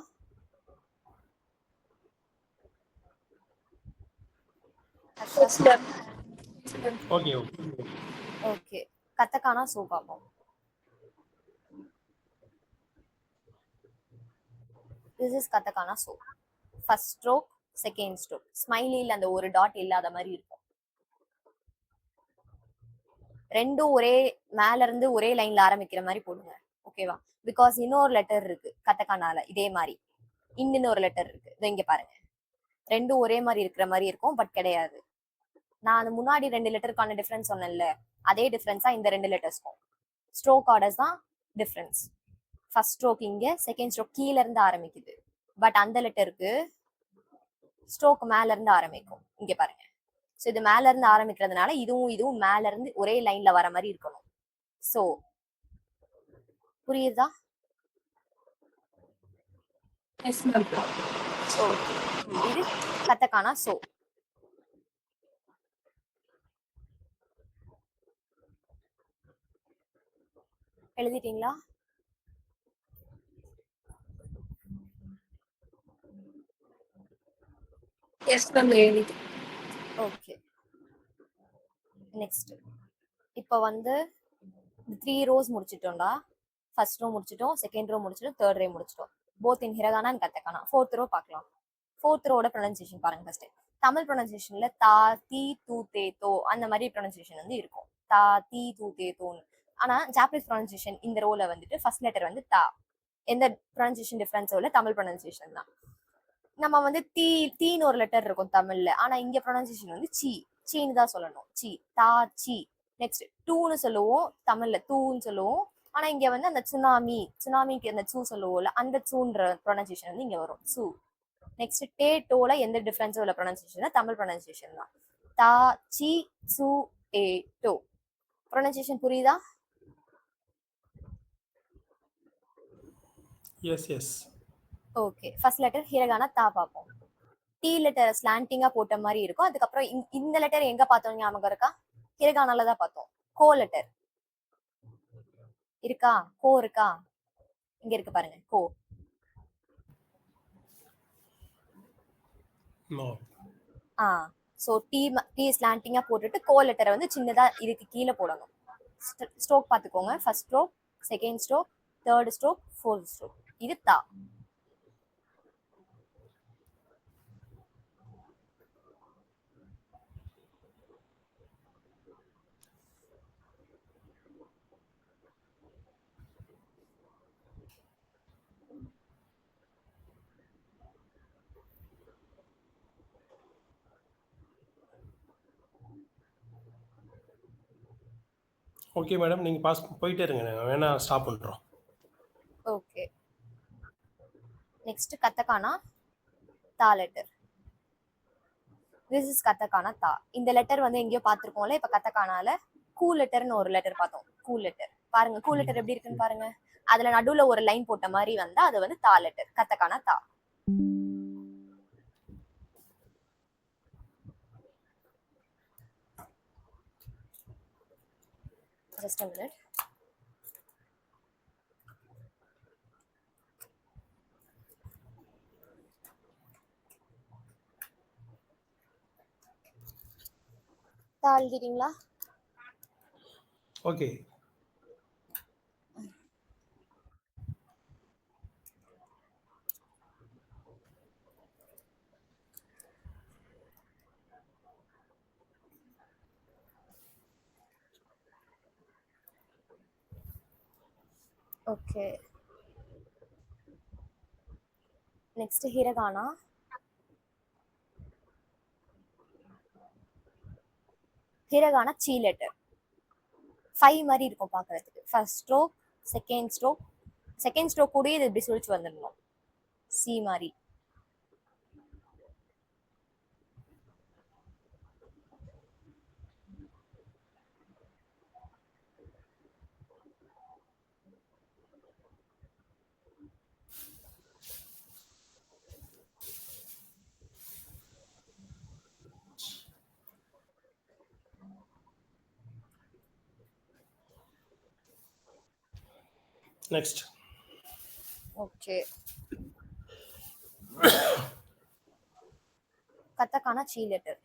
Harsha? Yes, ma'am. Yes, ma'am. Okay, okay. Okay. Katakana சோ பார்ப்போம். This is கத்தக்கானா சோ. First stroke, second stroke. ஸ்மைலில அந்த ஒரு டாட் இல்லாத மாதிரி இருக்கும். ரெண்டும் ஒரே மேல இருந்து ஒரே லைன்ல ஆரம்பிக்கிற மாதிரி போடுங்க. ஓகேவா? பிகாஸ் இன்னொரு லெட்டர் இருக்கு கத்தக்கானால இதே மாதிரி. இன்னும் ஒரு லெட்டர் இருக்கு. இதை இங்க பாருங்க. ரெண்டும் ஒரே மாதிரி இருக்கிற மாதிரி இருக்கும், பட் கிடையாது. நான் அந்த முன்னாடி 2 லெட்டருக்கான டிஃபரன்ஸ் சொன்னேன்ல, அதே டிஃபரன்ஸா இந்த 2 லெட்டர்ஸ்க்கும். ஸ்ட்ரோக் ஆர்டர்ஸ் தான் டிஃபரன்ஸ். ஃபர்ஸ்ட் ஸ்ட்ரோக் இங்க, செகண்ட் ஸ்ட்ரோக் கீழ இருந்து ஆரம்பிக்குது. பட் அந்த லெட்டருக்கு ஸ்ட்ரோக் மேல இருந்து ஆரம்பிக்கும். இங்க பாருங்க. ஸோ இது மேல இருந்து ஆரம்பிக்கிறதுனால இதுவும் மேல இருந்து ஒரே லைன்ல வர மாதிரி இருக்கணும். ஸோ புரியுதா? Yes, ma'am. ஓகே. இது கத்தக்கானா சோ. எழுதிட்டீங்களா? Yes, ma'am. எழுதிட்டேன். ஓகே. நெக்ஸ்ட் இப்போ வந்து 3 rows முடிச்சிட்டோம்டா. ஃபர்ஸ்ட் ரோ முடிச்சிட்டோம், செகண்ட் ரோ முடிச்சிட்டோம், தேர்ட் ரோ முடிச்சிட்டோம். Both in hiragana and katakana. Fourth row பார்க்கலாம். ஃபோர்த் ரோட ப்ரொனன்சியேஷன் பாருங்க ஃபர்ஸ்ட். தமிழ் ப்ரொனன்சியேஷன்ல தா தீ தூ தே தோ அந்த மாதிரி ப்ரொனன்சியேஷன் வந்து இருக்கும். தா தீ தூ தே தோன்னு. ஆனா ஜாப்பனீஸ் ப்ரொனன்சியேஷன் இந்த ரோல வந்துட்டு ஃபர்ஸ்ட் லெட்டர் வந்து தா. எந்த ப்ரொனன்சியேஷன் டிஃபரன்ஸோ இல்ல, தமிழ் ப்ரொனன்சியேஷன் தான். நம்ம வந்து தீன்னு ஒரு லெட்டர் இருக்கும் தமிழ்ல, ஆனா இங்க ப்ரொனன்சியேஷன் வந்து சி சீன்னு தான் சொல்லணும். சி தா சி. நெக்ஸ்ட் டூன்னு சொல்லுவோம், தமிழ்ல தூன்னு சொல்லுவோம். ஆனா இங்க வந்து அந்த சுனாமிக்கு அந்த சூ சொல்லுவோம்ல, அந்த சூன்ற ப்ரொனன்சியேஷன் வந்து இங்க வரும் சூ. நெக்ஸ்ட் டே டோல எந்த டிஃபரன்ஸும் உள்ள ப்ரொனன்சியேஷன் தமிழ் ப்ரொனன்சியேஷன் தான். தா சி சு டே டோ. ப்ரொனன்சியேஷன் புரியுதா? Yes, yes. Okay. First letter hiragana தா பார்ப்போம். டி லெட்டர் ஸ்லாண்டிங்கா போட்ட மாதிரி இருக்கும். அதுக்கப்புறம் இந்த லெட்டர் எங்க பார்த்தோம் ஞாபகம் இருக்கா? ஹிரகானால தான் பார்த்தோம். கோ லெட்டர் இருக்கா? கோ இருக்கா? இங்க இருக்கு பாருங்க, கோ. நோ. ஸோ டி ஸ்லாண்டிங்கா போட்டுட்டு கோ லெட்டரை வந்து சின்னதா இதுக்கு கீழே போடணும். ஸ்ட்ரோக் பார்த்துக்கோங்க. First stroke, second stroke, third stroke, fourth stroke. இது தா. Okay madam. நீங்க பாஸ் போயிட்டே இருங்க. வேணா ஸ்டாப் பண்றோம். ஓகே. நெக்ஸ்ட் கத்தக்கானா தா லெட்டர். திஸ் இஸ் கத்தக்கானா தா. இந்த லெட்டர் வந்து எங்கேயோ பார்த்துருக்கோம்ல. இப்ப கத்தக்கானால கூ லெட்டர்னு ஒரு லெட்டர் பார்த்தோம். கூ லெட்டர் பாருங்க. கூ லெட்டர் எப்படி இருக்குன்னு பாருங்க. அதுல நடுவுல ஒரு லைன் போட்ட மாதிரி வந்தா அது வந்து தா லெட்டர். கத்தக்கானா தா. Just a minute. தா எழுதிட்டீங்களா? Okay. Okay. Next hiragana. Hiragana சி லெட்டர். 5 மாதிரி இருக்கும் பார்க்கறதுக்கு. First stroke, second stroke, second stroke கூட இது இப்படி சுழிச்சு வந்துடணும். சி மாதிரி. நெக்ஸ்ட். ஓகே. கத்தக்கானா சி லெட்டர்.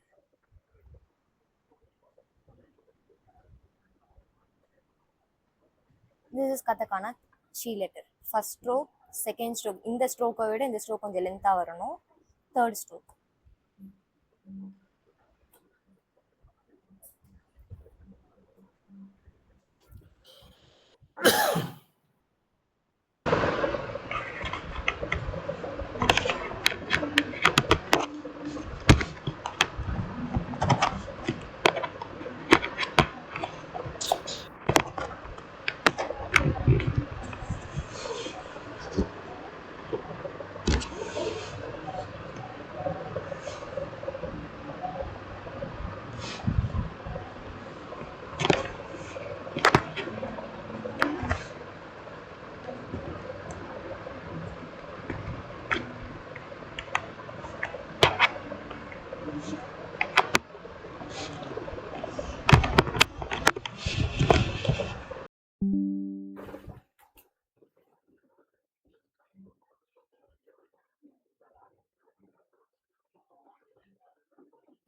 திஸ் இஸ் கத்தக்கானா சி letter. First stroke, second stroke. இந்த ஸ்ட்ரோக்கை விட இந்த ஸ்ட்ரோக் கொஞ்சம் லென்த்தாக வரணும். Third stroke.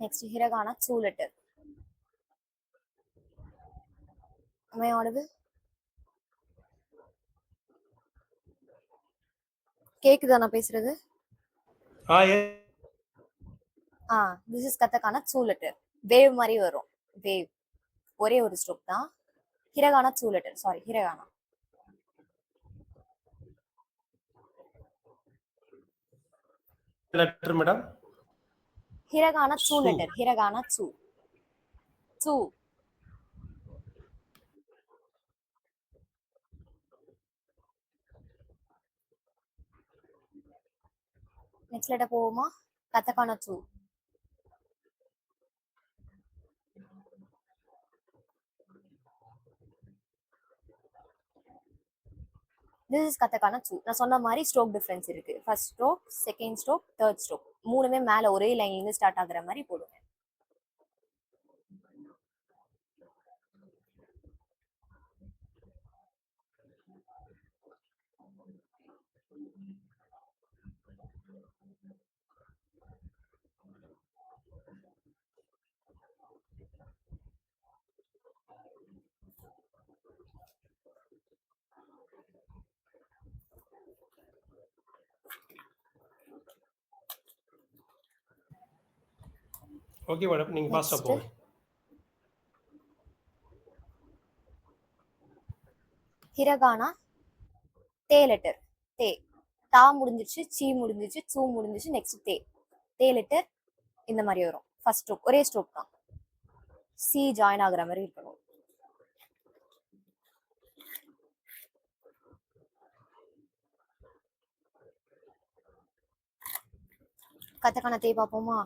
Next, hiragana 2 letter. Am I audible? கேக்குதா நான் பேசுறது? This is katakana 2 letter. Wave மாதிரி வரும். Wave. ஒரே ஒரு ஸ்ட்ரோக் தான். Hiragana 2 letter. Sorry, hiragana. letter madam? Hiragana 2 letter. Hiragana 2. 2. Next letter போவோமா? Katakana 2. This is katakana 2. நான் சொன்ன மாதிரி ஸ்ட்ரோக் டிஃபரன்ஸ் இருக்கு. First stroke, second stroke, third stroke. மூணுமே மேல ஒரே லைன்ல இருந்து ஸ்டார்ட் ஆகுற மாதிரி போடுவேன். ஓகே மேடம், நீங்க ஃபாஸ்டா போங்க. ஹிரகானா தே லெட்டர். தே. தா முடிஞ்சிச்சு, சி முடிஞ்சிச்சு, சூ முடிஞ்சிச்சு, நெக்ஸ்ட் தே. தே லெட்டர் இந்த மாதிரி வரும். ஃபர்ஸ்ட் ஸ்ட்ரோக் ஒரே ஸ்ட்ரோக் தான். சி ஜாயின் ஆகுற மாதிரி இருக்கணும். கத்தக்கான தே பார்ப்போமா?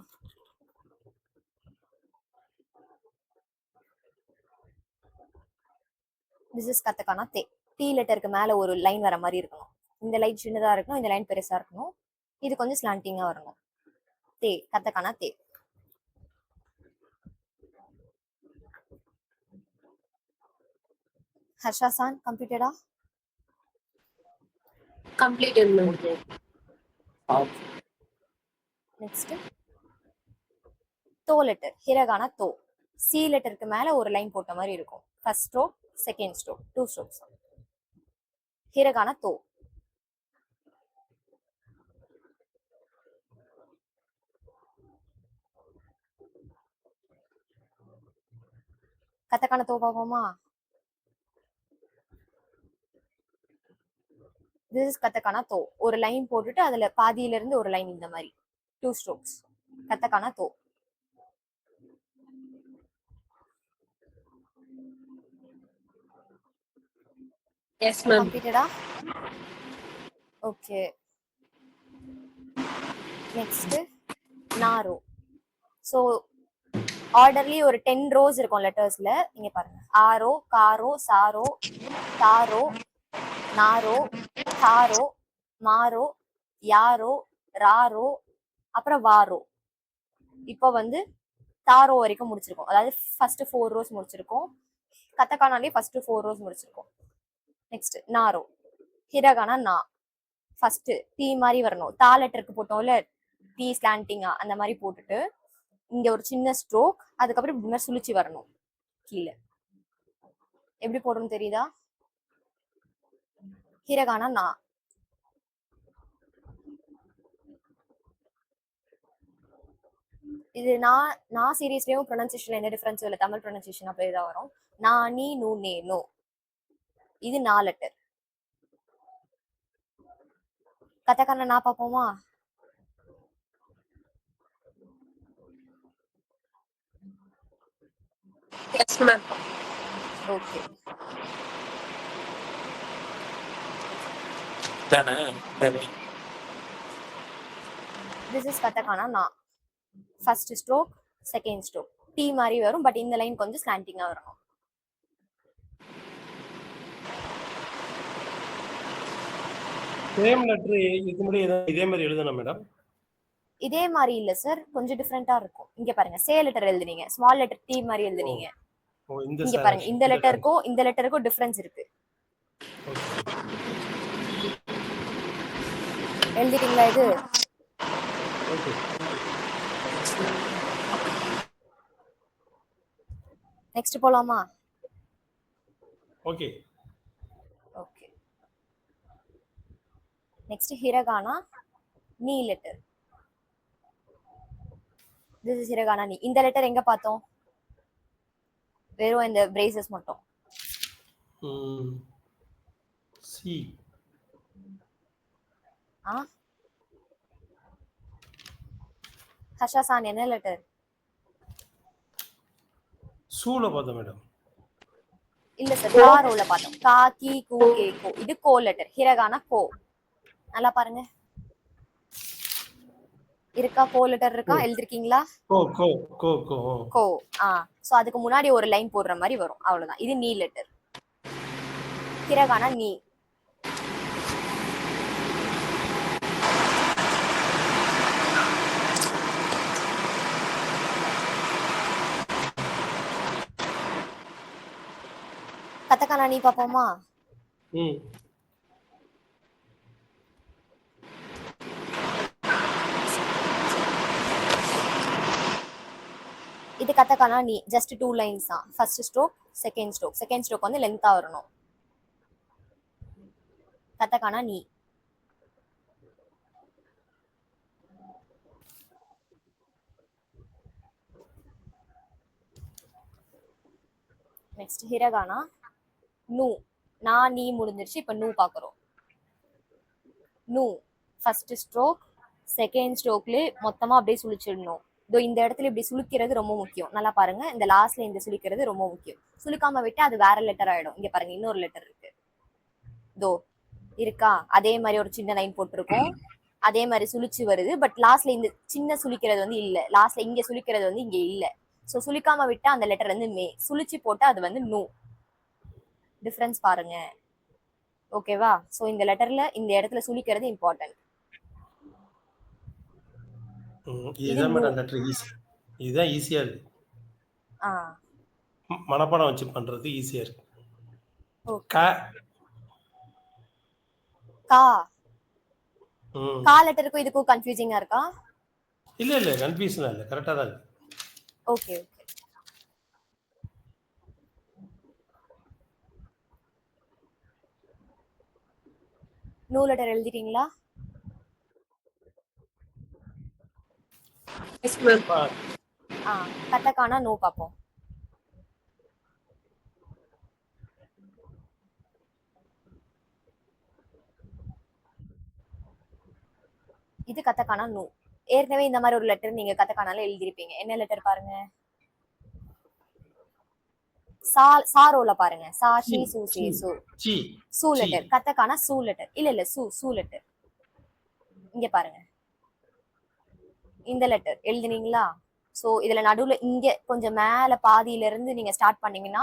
திஸ் இஸ் கத்தக்கானா தே. டி லெட்டருக்கு மேல ஒரு லைன் வர மாதிரி இருக்கணும். இந்த லைன் சின்னதா இருக்கணும், இந்த லைன் பெருசா இருக்கணும். இது கொஞ்சம் ஸ்லாண்டிங்கா வரணும். தே. கத்தக்கானா தே. ஹர்ஷா சான் கம்ப்ளீட்டடா? Completed, ma'am. நெக்ஸ்ட் தோ லெட்டர். ஹிரகானா தோ. சி லெட்டருக்கு மேல ஒரு லைன் போட்ட மாதிரி இருக்கும். First stroke, second stroke, 2 strokes. Hiragana தோ. கத்தக்கான தோ பார்ப்போமா? திஸ் இஸ் கத்தக்கானா தோ. ஒரு லைன் போட்டுட்டு அதுல பாதியில இருந்து ஒரு லைன் இந்த மாதிரி 2 ஸ்ட்ரோக்ஸ். கத்தக்கானா தோ. Yes, ma'am. கம்ப்ளீட்டடா? ஓகே. நெக்ஸ்ட் நாரோ. ஸோ ஆர்டர்லி ஒரு 10 ரோஸ் இருக்கும் லெட்டர்ஸ்ல. இங்க பாருங்க. ஆரோ, காரோ, சாரோ, தாரோ, நாரோ, தாரோ, மாரோ, யாரோ, ராரோ, அப்புறம் வாரோ. இப்போ வந்து தாரோ வரைக்கும் முடிச்சிருக்கோம். அதாவது ஃபர்ஸ்ட் 4 ரோஸ் முடிச்சிருக்கோம். கத்தக்கானாலே ஃபர்ஸ்ட் 4 ரோஸ் முடிச்சிருக்கோம். நெக்ஸ்ட் நாரோ. ஹிரகானா நா. ஃபர்ஸ்ட் டி மாதிரி வரணும். தா லெட்டருக்கு போட்டோம்ல டி ஸ்லாண்டிங்கா அந்த மாதிரி போட்டுட்டு இங்க ஒரு சின்ன ஸ்ட்ரோக், அதுக்கப்புறம் இப்படி மாதிரி சுழிச்சு வரணும் கீழே. எப்படி போடணும் தெரியுதா? ஹிரகானா நா. இது நான் சீரியஸ்லயும் ப்ரொனன்சியேஷன்ல என்ன டிஃபரன்ஸ் இல்லை, தமிழ் ப்ரொனன்சியேஷன் அப்படியே தான் வரும். நா நீ நூ நே நோ. இது நா லெட்டர். கதக்கான நான் பார்ப்போமா? Yes, ma'am. Okay. This is katakana நான். First stroke, second stroke T மாதிரி வரும். பட் இந்த லைன் கொஞ்சம் ஸ்லாண்டிங்கா வரும். சேம் லெட்டர் இதுக்கு முன்னாடி இதே மாதிரி எழுதணும் மேடம். இதே மாதிரி இல்ல சார், கொஞ்சம் டிஃப்ரெண்டா இருக்கும். இங்க பாருங்க, சே லெட்டர் எழுதுனீங்க, ஸ்மால் லெட்டர் டி மாதிரி எழுதுனீங்க. இங்க பாருங்க, இந்த லெட்டருக்கும் டிஃபரன்ஸ் இருக்கு. எழுதிட்டீங்களா? இது நெக்ஸ்ட் போலாமா? Okay okay. நெக்ஸ்ட் ஹிரகானா நீ லெட்டர். திஸ் இஸ் ஹிரகானா நீ. இந்த லெட்டர் எங்க பார்த்தோம்? வெறும் இந்த பிரேசஸ் மட்டும். சி. ஹஷாசான் என்ன லெட்டர்? சூல பார்த்தோம் மேடம். இல்ல சார், கா ரோல பார்த்தோம். கா கி கு கே கோ. இது கோ லெட்டர். ஹிரகானா கோ. நல்லா பாருங்க, இருக்கா? கோ லெட்டர் இருக்கா? எழுதிருக்கீங்களா? கோ கோ கோ கோ கோ. சோ அதுக்கு முன்னாடி ஒரு லைன் போடுற மாதிரி வரும், அவ்வளவுதான். இது நீ லெட்டர். ஹிரகானா நீ. கதக்கானா நீ பாப்போமா? இது கதக்கானா நீ. ஜஸ்ட் 2 லைன்ஸ் தான். First stroke, second stroke. Second stroke வந்து லென்த்தா வரணும். கதக்கானா நீ. நெக்ஸ்ட் ஹிரகானா நூ. நான் நீ முடிஞ்சிருச்சு, இப்ப நூ பாக்குறோம். நூ ஃபர்ஸ்ட் ஸ்ட்ரோக், செகண்ட் ஸ்ட்ரோக்ல மொத்தமா அப்படியே சுழிச்சிடணும். இதோ இந்த இடத்துல இப்படி சுழிக்கிறது ரொம்ப முக்கியம். நல்லா பாருங்க, இந்த லாஸ்ட்ல இந்த சுழிக்கிறது ரொம்ப முக்கியம். சுழிக்காம விட்டு அது வேற லெட்டர் ஆயிடும். இங்க பாருங்க, இன்னொரு லெட்டர் இருக்கு. இதோ இருக்கா? அதே மாதிரி ஒரு சின்ன லைன் போட்டிருக்கோம். அதே மாதிரி சுழிச்சு வருது. பட் லாஸ்ட்ல இந்த சின்ன சுழிக்கிறது வந்து இல்ல. லாஸ்ட்ல இங்க சுழிக்கிறது வந்து இங்க இல்ல. சோ சுழிக்காம விட்டா அந்த லெட்டர் வந்து மே. சுழிச்சு போட்டா அது வந்து நூ. டிஃபரன்ஸ் பாருங்க. ஓகேவா? சோ இந்த லெட்டர்ல இந்த இடத்துல சுழிக்கிறது இம்பார்ட்டன்ட். இதுதான் மேடம் லெட்டர் ஈஸி. இதுதான் ஈஸியா இருக்கு. மனப்பாடம் வச்சு பண்றது ஈஸியா இருக்கு. கா கா. கா லெட்டருக்கும் இதுக்கும் கன்ஃபியூசிங்கா இருக்கா? இல்ல கன்ஃபியூஷன் இல்ல, கரெக்டா தான் இருக்கு. Okay okay. நூ லெட்டர் எழுதிட்டீங்களா? Yes, ma'am. கதக்கானா நோ பாப்போம். இது கதக்கானா நோ. ஏற்கனவே இந்த மாதிரி ஒரு லெட்டர் நீங்க கதக்கானால எழுதிருப்பீங்க. என்ன லெட்டர் பாருங்க? சாரோல பாருங்க. சா ஷி சு சே சு. சு லெட்டர். கதக்கானா சு லெட்டர். இல்ல சு லெட்டர். இங்க பாருங்க, இந்த லெட்டர் எழுதினீங்களா? சோ இதுல நடுவுல இங்க கொஞ்சம் மேல பாதியில இருந்து நீங்க ஸ்டார்ட் பண்ணீங்கன்னா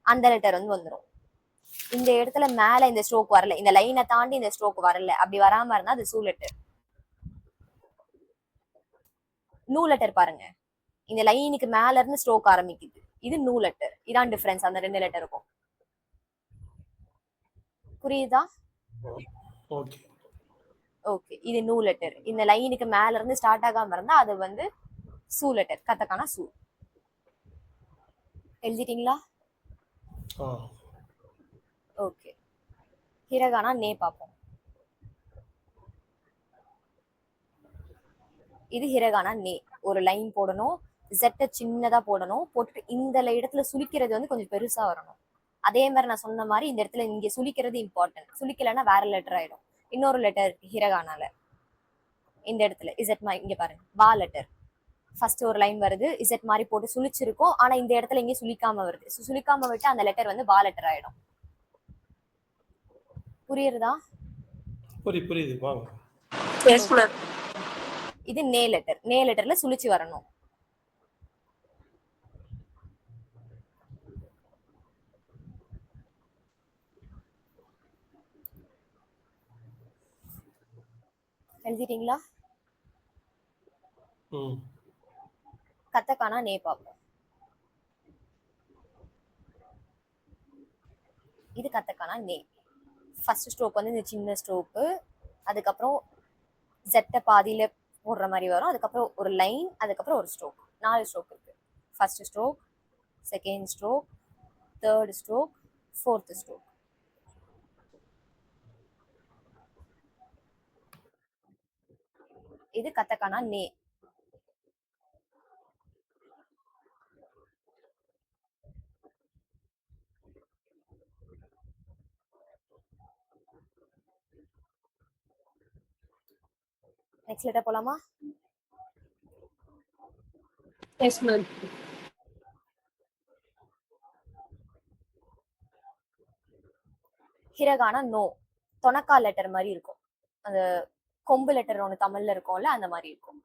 அந்த லெட்டர் வந்து வந்துடும். இந்த இடத்துல மேல இந்த ஸ்ட்ரோக் வரல, இந்த லைனை தாண்டி இந்த ஸ்ட்ரோக் வரல. அப்படி வராம இருந்தா அது சூ லெட்டர். நூ லெட்டர் பாருங்க, இந்த லைனுக்கு மேல இருந்து ஸ்ட்ரோக் ஆரம்பிக்குது. இது நூ லெட்டர். இதான் டிஃபரன்ஸ் அந்த ரெண்டு லெட்டருக்கும். புரியுதா? ஓகே. ஓகே, இது நூ லெட்டர். இந்த லைனுக்கு மேல இருந்து ஸ்டார்ட் ஆகாம இருந்தா அது வந்து சூ லெட்டர். கத்தக்கானா சூ. எழுதிட்டீங்களா? ஆ. ஓகே. ஹிரகானா நே பார்ப்போம். இது ஹிரகானா நே. ஒரு லைன் போடணும், செட்டை சின்னதா போடணும், போட்டுட்டு இந்த இடத்துல சுழிக்கிறது வந்து கொஞ்சம் பெருசா வரணும். அதே மாதிரி நான் சொன்ன மாதிரி இந்த இடத்துல இங்க சுழிக்கிறது இம்பார்ட்டன்ட். சுழிக்கலைன்னா வேற லெட்டர் ஆயிடும். இன்னொரு லெட்டர் இருக்கு ஹிரகானால. இந்த இடத்துல இசட் மாதிரி இங்க பாருங்க, பா லெட்டர். ஃபர்ஸ்ட் ஒரு லைன் வருது, இசட் மாதிரி போட்டு சுழிச்சிருக்கும். ஆனா இந்த இடத்துல இங்கே சுழிக்காம வருது. சுழிக்காம விட்டு அந்த லெட்டர் வந்து பா லெட்டர் ஆயிடும். புரியுறதா? புரியுது. வாங்க. Yes ma'am. இது நே லெட்டர். நே லெட்டர்ல சுழிச்சு வரணும். எழுதிட்டீங்களா? ம். கத்தக்கானா நே பார்ப்போம். இது கத்தக்கானா நே. ஃபர்ஸ்ட் ஸ்ட்ரோக் வந்து இந்த சின்ன ஸ்ட்ரோக்கு, அதுக்கப்புறம் ஜெட்டை பாதியில போடுற மாதிரி வரும், அதுக்கப்புறம் ஒரு லைன், அதுக்கப்புறம் ஒரு ஸ்ட்ரோக். 4 ஸ்ட்ரோக் இருக்கு. First stroke, second stroke, third stroke, fourth stroke. இது கத்தக்கானா நே. நெக்ஸ்ட் லெட்டர் போலாமா? Yes ma'am. ஹிரகானா நோ. தொனக்கா லெட்டர் மாதிரி இருக்கும். அந்த கொம்பு லெட்டர் ஒன்று தமிழ்ல இருக்கும்ல, அந்த மாதிரி இருக்கும்.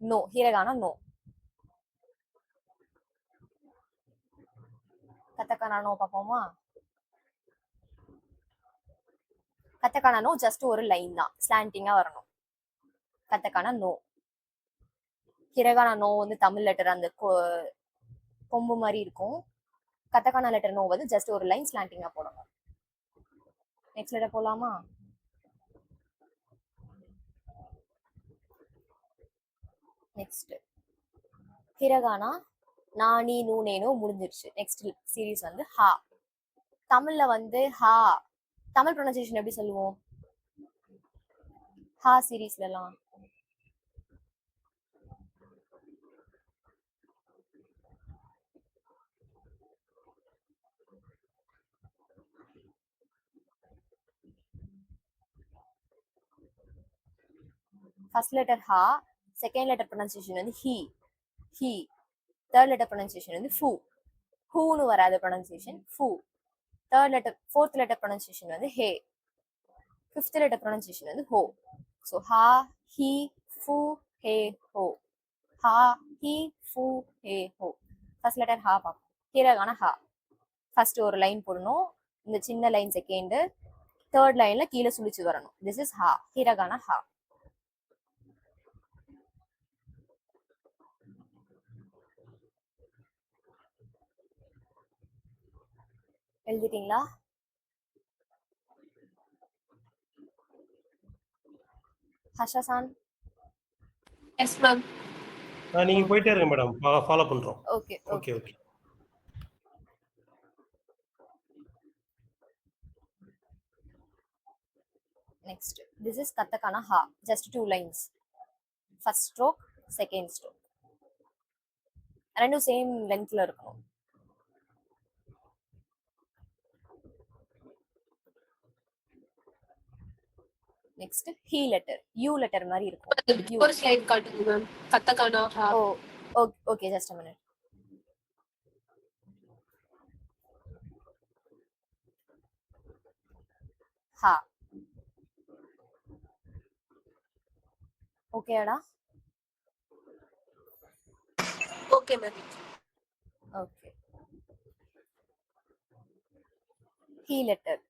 நோ. ஹிரகானா நோ. கத்தக்கானா நோ பார்ப்போமா? கத்தக்கானா நோ ஜஸ்ட் ஒரு லைன் தான், ஸ்லாண்டிங்கா வரணும். கத்தக்கானா நோ. ஹிரகானா நோ வந்து தமிழ் லெட்டர் அந்த கொம்பு மாதிரி இருக்கும். கத்தக்கானா லெட்டர் நோ வந்து ஜஸ்ட் ஒரு லைன் ஸ்லாண்டிங்கா போடணும். நெக்ஸ்ட் லெட்டர் போலாமா? நெக்ஸ்ட் ஹிரகானா நானி நூ நேனோ முடிஞ்சிருச்சு. நெக்ஸ்ட் சீரீஸ் வந்து ஹா. தமிழ்ல வந்து ஹா, தமிழ் ப்ரொனன்சியேஷன் எப்படி சொல்லுவோம்? ஹா சீரீஸ்ல எல்லாம் ஃபர்ஸ்ட் லெட்டர் ஹா, செகண்ட் லெட்டர் ப்ரொனன்சியேஷன் வந்து ஹி, ஹி. தேர்ட் லெட்டர் ப்ரொனன்சியேஷன் வந்து ஃபூ. ஹூன்னு வராத ப்ரொனன்சியேஷன் ஃபூ. Third letter fourth letter pronunciation வந்து ஹே. ஃபிஃப்த் லெட்டர் ப்ரொனன்சியேஷன் வந்து ஹோ. ஸோ ஹா, ஹி, ஃபூ, ஹே, ஹோ. ஹா, ஹி, ஃபூ, ஹே, ஹோ. ஃபர்ஸ்ட் லெட்டர் ஹா பார்ப்போம். ஹிரகானா ஹா. ஃபர்ஸ்ட் ஒரு லைன் போடணும், இந்த சின்ன லைன் செகண்ட், தேர்ட் லைன்ல கீழே சுழிச்சு வரணும். திஸ் இஸ் ஹா. ஹிரகானா ஹா. எழுதிட்டீங்களா? ஹர்ஷாசான்? Yes ma'am. நீங்க போயிட்டே இருங்க மேடம். ஃபாலோ பண்றோம். Okay okay, okay. Okay. Next this is katakana ஹா. Just 2 lines. First stroke, second stroke. ரெண்டும் சேம் லென்த்ல இருக்கணும். நெக்ஸ்ட் ஹி லெட்டர், யூ லெட்டர் மாதிரி இருக்கும். யூ. ஒரு ஸ்லைட் காட்டுங்க மேம். கத்தக்கானா ஹா. Oh okay, just a minute. ஹா. ஓகேடா? Okay ma'am. ஓகே. ஹி லெட்டர்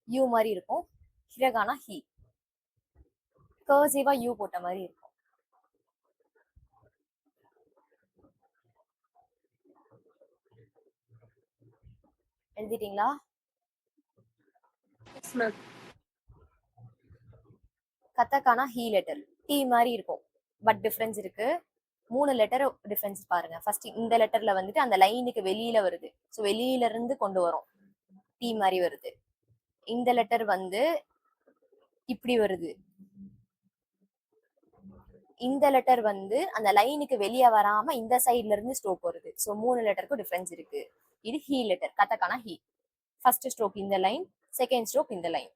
யூ மாதிரி இருக்கும். ஹிரகானா ஹி. கர்சிவா யூ போட்ட மாதிரி இருக்கும். எழுதிட்டீங்களா? Yes ma'am. கத்தக்கானா ஹீ லெட்டர் டி மாதிரி இருக்கும், பட் டிஃபரன்ஸ் இருக்கு. 3 லெட்டர் டிஃபரன்ஸ் பாருங்க. ஃபர்ஸ்ட் இந்த லெட்டர்ல வந்துட்டு அந்த லைனுக்கு வெளியில வருது, ஸோ வெளியில இருந்து கொண்டு வரும், டி மாதிரி வருது. இந்த லெட்டர் வந்து இப்படி வருது. இந்த லெட்டர் வந்து அந்த லைனுக்கு வெளியே வராம இந்த சைட்ல இருந்து ஸ்ட்ரோக் வருது. ஸோ 3 லெட்டருக்கும் டிஃபரன்ஸ் இருக்கு. இது ஹீ லெட்டர், கத்தக்கானா ஹீ. ஃபர்ஸ்ட் ஸ்ட்ரோக் இந்த லைன், செகண்ட் ஸ்ட்ரோக் இந்த லைன்.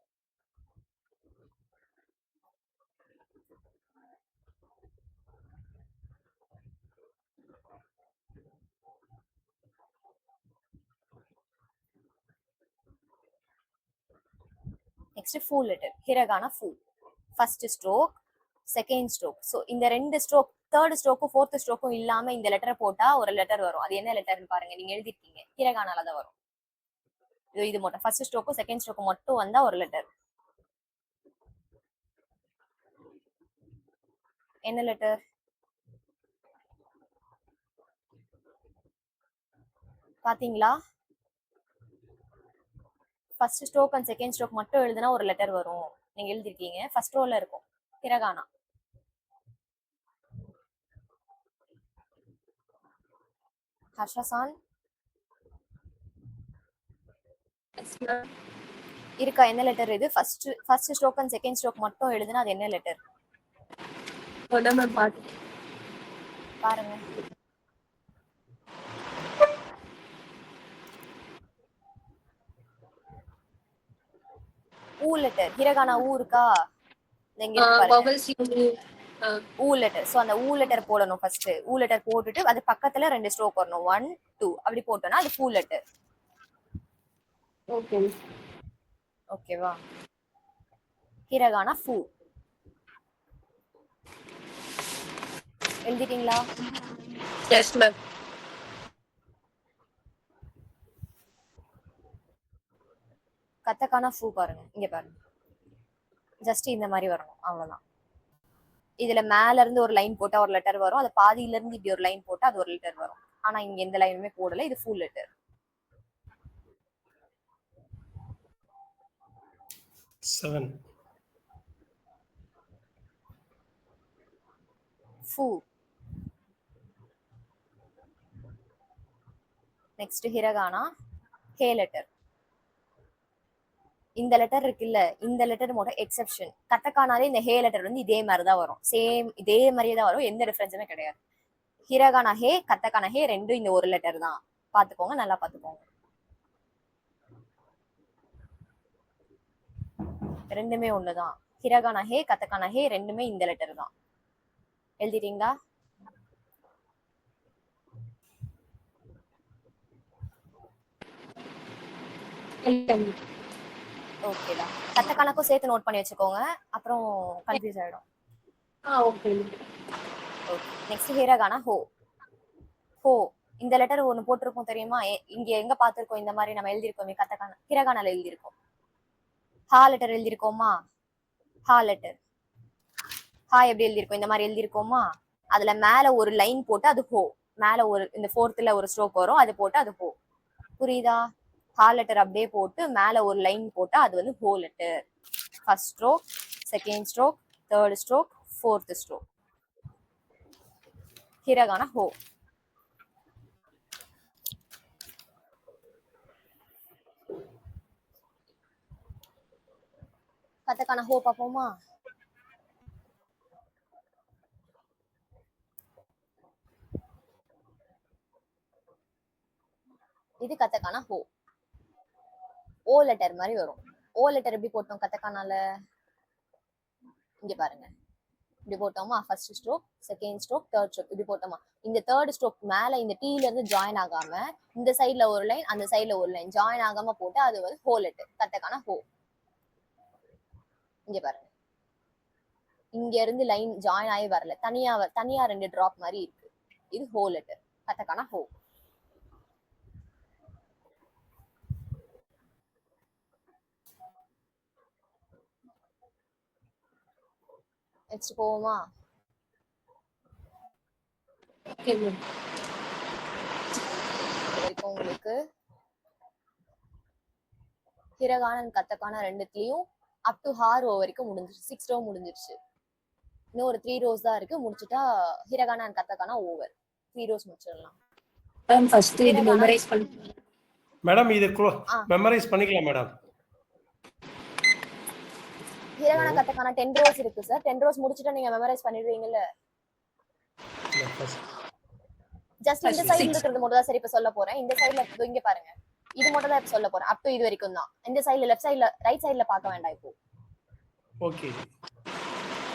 நெக்ஸ்ட் ஃபூ லெட்டர், ஹிரகானா ஃபூ. First stroke, second stroke. So இந்த 2 ஸ்ட்ரோக், தேர்ட் ஸ்ட்ரோக்கும் ஃபோர்த் ஸ்ட்ரோக்கும் இல்லாம இந்த லெட்டரை போட்டா ஒரு லெட்டர் வரும். அது என்ன லெட்டர்னு பாருங்க, நீங்க எழுதிருக்கீங்க, ஹிரகானால தான் வரும். இது மட்டும் ஃபர்ஸ்ட் ஸ்ட்ரோக்கும் செகண்ட் ஸ்ட்ரோக்கும் மட்டும் வந்தா ஒரு லெட்டர். என்ன லெட்டர்? பாத்தீங்களா? First stroke and second stroke மட்டும் எழுதுனா ஒரு லெட்டர் வரும். நீங்க எழுதிருக்கீங்க, ஃபர்ஸ்ட் ரோல இருக்கும் ஹிரகானா. ஹர்ஷசான் எஸ் மேம். இருக்கா? என்ன லெட்டர் இது? First stroke and second stroke மட்டும் எழுதுனா அது என்ன லெட்டர் அதான் மேம் பாட்டு. பாருங்க. ஊ லெட்டர், ஹிரகானா ஊ இருக்கா? இங்க இருக்கு பாருங்க, வவல்ஸ் யூ. ஊ லெட்டர். சோ அந்த ஊ லெட்டர் போடணும் ஃபர்ஸ்ட். ஊ லெட்டர் போட்டுட்டு அது பக்கத்துல 2 ஸ்ட்ரோக் வரணும், 1 2 அப்படி போட்டோம்னா அது ஃபூ லெட்டர். ஓகே. ஓகேவா? ஹிரகானா ஃபூ. எழுதிட்டீங்களா? Yes ma'am. கத்தக்கானா ஃபூ பாருங்க, இங்க பாருங்க, ஜஸ்ட் இந்த மாதிரி வரணும், அவ்வளவுதான். இதுல மேல இருந்து ஒரு லைன் போட்டா ஒரு லெட்டர் வரும், அது பாதியில இருந்து இப்படி ஒரு லைன் போட்டா அது ஒரு லெட்டர் வரும். ஆனா இங்க எந்த லைனுமே போடல, இது ஃபுல் லெட்டர். 7. ஃபூ. நெக்ஸ்ட் ஹிரகானா ஹே லெட்டர். இந்த லெட்டர் இருக்குல்ல, இந்த லெட்டர் மட்டும் எக்ஸெப்ஷன். கத்தக்கானாலே இந்த ஹே லெட்டர் வந்து இதே மாதிரி தான் வரும், சேம் இதே மாதிரியே தான் வரும், எந்த டிஃபரன்ஸுமே கிடையாது. ஹிரகானா ஹே, கத்தக்கானா ஹே ரெண்டும் இந்த ஒரு லெட்டர் தான். பாத்துக்கோங்க, நல்லா பாத்துக்கோங்க, ரெண்டுமே ஒண்ணுதான். ஹிரகானா ஹே, கத்தக்கானா ஹே ரெண்டுமே இந்த லெட்டர் தான். எழுதிட்டீங்களா? ஓகேடா. கத்தக்கானக்கும் சேர்த்து நோட் பண்ணி வச்சுக்கோங்க, அப்புறம் கன்ஃபியூஸ் ஆயிடும். ஓகே. ஓகே. நெக்ஸ்ட் ஹிரகானா ஹோ. ஹோ இந்த லெட்டர் ஒன்னு போட்டிருக்கோம் தெரியுமா? இங்க எங்க பாத்திருக்கோம் இந்த மாதிரி நம்ம எழுதிருக்கோமே, கத்தக்கான ஹிரகானால எழுதிருக்கோம். ஹா லெட்டர் எழுதிருக்கோமா? ஹா லெட்டர், ஹா எப்படி எழுதிருக்கோம், இந்த மாதிரி எழுதிருக்கோமா? அதுல மேல ஒரு லைன் போட்டு அது ஹோ, மேல ஒரு இந்த ஃபோர்த்ல ஒரு ஸ்ட்ரோக் வரும், அது போட்டு அது ஹோ. புரியுதா? ஹா லெட்டர் அப்படியே போட்டு மேல ஒரு லைன் போட்டா அது வந்து ஹோ letter. First stroke, second stroke, third stroke, fourth stroke. Hiragana ஹோ. கத்தக்கான ஹோ பாப்போமா? இது கத்தக்கான ஹோ. ஓ லெட்டர் மாதிரி வரும். ஓ லெட்டர் எப்படி போட்டோம் கத்தக்கானால? இங்க பாருங்க, இப்படி போட்டோமா? First stroke, second stroke, third stroke இப்படி போட்டோமா? இந்த தேர்ட் ஸ்ட்ரோக் மேல இந்த டீல இருந்து ஜாயின் ஆகாம இந்த சைட்ல ஒரு லைன், அந்த சைட்ல ஒரு லைன் ஜாயின் ஆகாம போட்டு அது வந்து ஹோ லெட்டர், கத்தக்கான ஹோ. இங்க பாருங்க, இங்க இருந்து லைன் ஜாயின் ஆகி வரல, தனியா தனியா 2 டிராப் மாதிரி இருக்கு, இது ஹோ லெட்டர், கத்தக்கான ஹோ. நெக்ஸ்ட் போவோமா? Okay ma'am. உங்களுக்கு ஹிரகான கத்தக்கான ரெண்டுத்துலயும் அப் டு ஹார் ரோ வரைக்கும் முடிஞ்சிருச்சு. 6 ரோ முடிஞ்சிருச்சு. இன்னும் ஒரு 3 ரோஸ் தான் இருக்கு. முடிச்சுட்டா ஹிரகானா அண்ட் கத்தகானா ஓவர். 3 ரோஸ் முடிச்சிடலாம். மேம் ஃபர்ஸ்ட் இது ஹிரகானா மெமரைஸ் பண்ணி மேடம் இது ஆ மெமரைஸ் பண்ணிக்கலாம் மேடம். ஹிரகானா கத்தகானா 10 ரோஸ் இருக்கு சார். 10 ரோஸ் முடிச்சுட்டா நீங்க மெமரைஸ் பண்ணிடுவீங்கல்ல. ஜஸ்ட் இந்த First சைடுல six. இருக்கிறது மட்டும் தான் சரி இப்ப சொல்ல போறேன். இந்த சைடுல இங்க பாருங்க. இது மட்டும் தான் இப்ப சொல்ல போறேன். அப் டு இது வரைக்கும் தான். இந்த சைடுல லெஃப்ட் சைடுல ரைட் சைடுல பார்க்க வேண்டாம் இப்போ. ஓகே.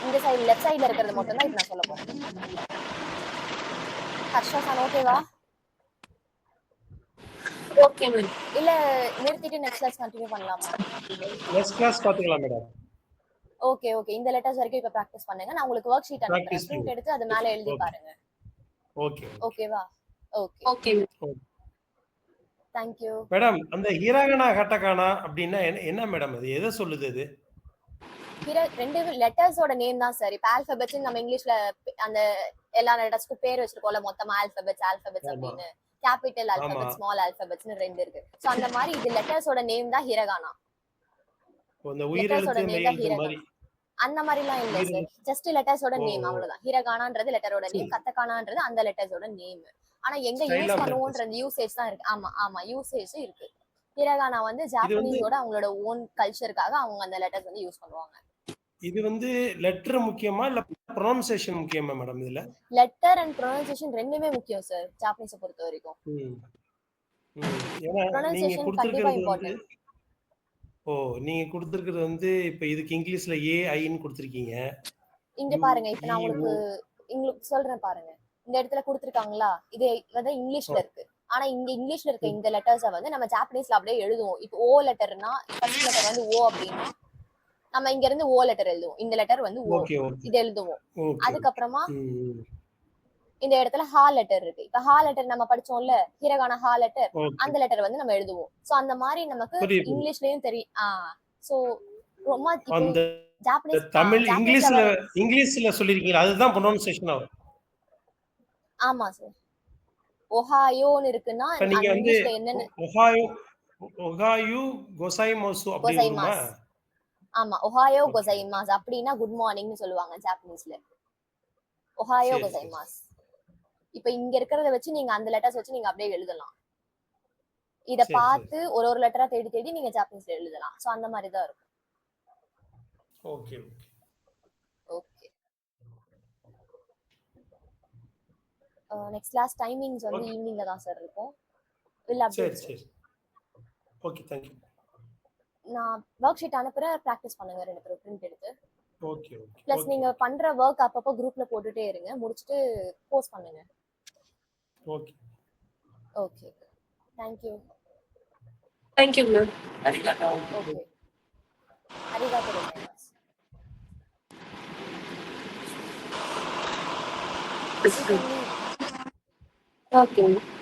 இந்த சைடு லெஃப்ட் சைடுல இருக்கிறது மட்டும் தான் இப்ப நான் சொல்ல போறேன். ஹர்ஷா சார் ஓகேவா? Okay ma'am. இல்ல நிறுத்திட்டு நெக்ஸ்ட் கிளாஸ் கண்டினியூ பண்ணலாமா? நெக்ஸ்ட் கிளாஸ் பாத்துக்கலாம் மேடம். Okay okay. இந்த லெட்டர்ஸ் வரைக்கும் இப்ப பிராக்டிஸ் பண்ணுங்க. நான் உங்களுக்கு ஒர்க் ஷீட் அனுப்புறேன். பிராக்டிஸ் பிரிண்ட் பண்ணுங்க. எடுத்து அது மேல எழுதி ஓகே. பாருங்க. ஓகே. ஓகேவா? Okay. Okay ma'am. Thank you. Madam அந்த ஹிரகானா கட்டகானா அப்படின்னா என்ன மேடம் அது? எதை சொல்லுது அது? ரெண்டு லெட்டர்ஸோட நேம் தான் சார். இப்ப ஆல்பபெட்ஸ் நம்ம இங்கிலீஷ்ல அந்த எல்லா லெட்டர்ஸ்க்கும் பேர் வச்சிருக்கோம்ல மொத்தமா ஆல்பபெட்ஸ் ஆமா. அப்படின்னு. கேபிட்டல் ஆமா. ஆல்பபெட், ஸ்மால் ஆல்பபெட்ஸ்னு ரெண்டு இருக்கு. சோ அந்த மாதிரி இது லெட்டர்ஸோட நேம் தான் ஹிரகானா. அந்த லெட்டர்ஸோட உயிரெழுத்து நேம் தான் மெய்யெழுத்து மாதிரி ஹிரகானா. அந்த மாதிரிலாம் இல்ல சார். உயிரெழுத்து. ஜஸ்ட் லெட்டர்ஸோட ஓ நேம் அவ்வளவுதான். ஹிரகானான்றது லெட்டரோட நேம், சரி. கத்தகானான்றது அந்த லெட்டர்ஸோட நேம். ஆனா எங்க ஸ்டைல் யூஸ் ஆஃப் லெட்டர்ஸ். பண்ணுவோம்ன்றது யூசேஜ் தான் இருக்கு. ஆமா ஆமா யூசேஜ் இருக்கு. ஹிரகானா வந்து இது வந்து ஜாப்பனீஸோட அவங்களோட ஓன் கல்ச்சருக்காக அவங்க அந்த லெட்டர்ஸ் வந்து யூஸ் பண்ணுவாங்க. இது வந்து லெட்டர் முக்கியமா இல்ல ப்ரொனன்சியேஷன் முக்கியமா மேடம் இதுல? லெட்டர் அண்ட் ப்ரொனன்சியேஷன் ரெண்டுமே முக்கியம் சார் ஜாப்பனீஸை பொறுத்த வரைக்கும். ம். ஏன்னா நீங்க ப்ரொனன்சியேஷன் கண்டிப்பா கொடுத்திருக்கிறது வந்து இம்பார்ட்டன்ட். நீங்க கொடுத்திருக்கிறது வந்து இப்ப இதுக்கு இங்கிலீஷ்ல ஏ ஐன்னு கொடுத்திருக்கீங்க. இங்க யூ பாருங்க இப்ப இ நான் ஓ. உங்களுக்கு சொல்றேன் பாருங்க. இந்த இடத்துல கொடுத்திருக்காங்களா? இது வந்து இங்கிலீஷ்ல இருக்கு. ஆனா இங்க இங்கிலீஷ்ல இருக்க இந்த லெட்டர்ஸை வந்து நம்ம ஜாப்பனீஸ்ல அப்படியே எழுதுவோம். இப்போ ஓ லெட்டர்னா ஃபர்ஸ்ட் லெட்டர் வந்து ஓ அப்படின்னா நம்ம இங்க இருந்து ஓ லெட்டர் எழுதுவோம். இந்த லெட்டர் வந்து ஓ ஓகே ஓகே இது எழுதுவோம். ஓகே. அதுக்கப்புறமா ம். இந்த இடத்துல ஹா லெட்டர் இருக்கு. இப்ப ஹா லெட்டர் நம்ம படிச்சோம்ல ஹிரகானா ஹா லெட்டர், ஓகே. அந்த லெட்டர் வந்து நம்ம எழுதுவோம். சோ அந்த மாதிரி நமக்கு புரியுது. இங்கிலீஷ்லயும் தெரியும். சோ ரொம்ப இப்போ அந்த ஜாப்பனீஸ் தமிழ் ஜாப்பனீஸ்ல வர இங்கிலீஷ்ல சொல்லிருக்கீங்க. அதுதான் ப்ரொனன்சியேஷன் ஆகும். ஆமா சார். ஒஹாயோன்னு இருக்குன்னா இப்ப நீங்க அந்த வந்து இங்கிலீஷ்ல என்னன்னு ஒஹாயோ ஒஹாயு கொசைமோசு அப்படி வருமா? கொசைமாஸ். ஆமா ஒஹாயோ ஓகே. கொசைமாஸ் அப்படின்னா குட் மார்னிங்னு சொல்லுவாங்க ஜாப்பனீஸ்ல. ஒஹாயோ சரி சரி. கொசைமாஸ். இப்ப இங்க இருக்கிறத வச்சு நீங்க அந்த லெட்டர்ஸ் வச்சு நீங்க அப்படியே எழுதலாம். இத சரி சரி. பார்த்து ஒரு லெட்டரா தேடி தேடி நீங்க ஜாப்பனீஸ்ல எழுதலாம். சோ அந்த மாதிரி தான் இருக்கும். Okay okay. Okay. Next class timings வந்து ஓகே. ஈவினிங்ல தான் சார் இருக்கும். will சரி update சார். சரி. Okay thank you. நான் ஒர்க் ஷீட் அனுப்புறேன். பிராக்டிஸ் பண்ணுங்க ரெண்டு பேரும் பிரிண்ட் எடுத்து. Okay okay. பிளஸ் ஓகே நீங்க பண்ற ஒர்க் அப்பப்போ குரூப்ல போட்டுட்டே இருங்க. முடிச்சிட்டு போஸ்ட் பண்ணுங்க. Okay. Okay. Thank you. Thank you ma'am. Okay. arigato gozaimasu. You can leave. Okay ma'am.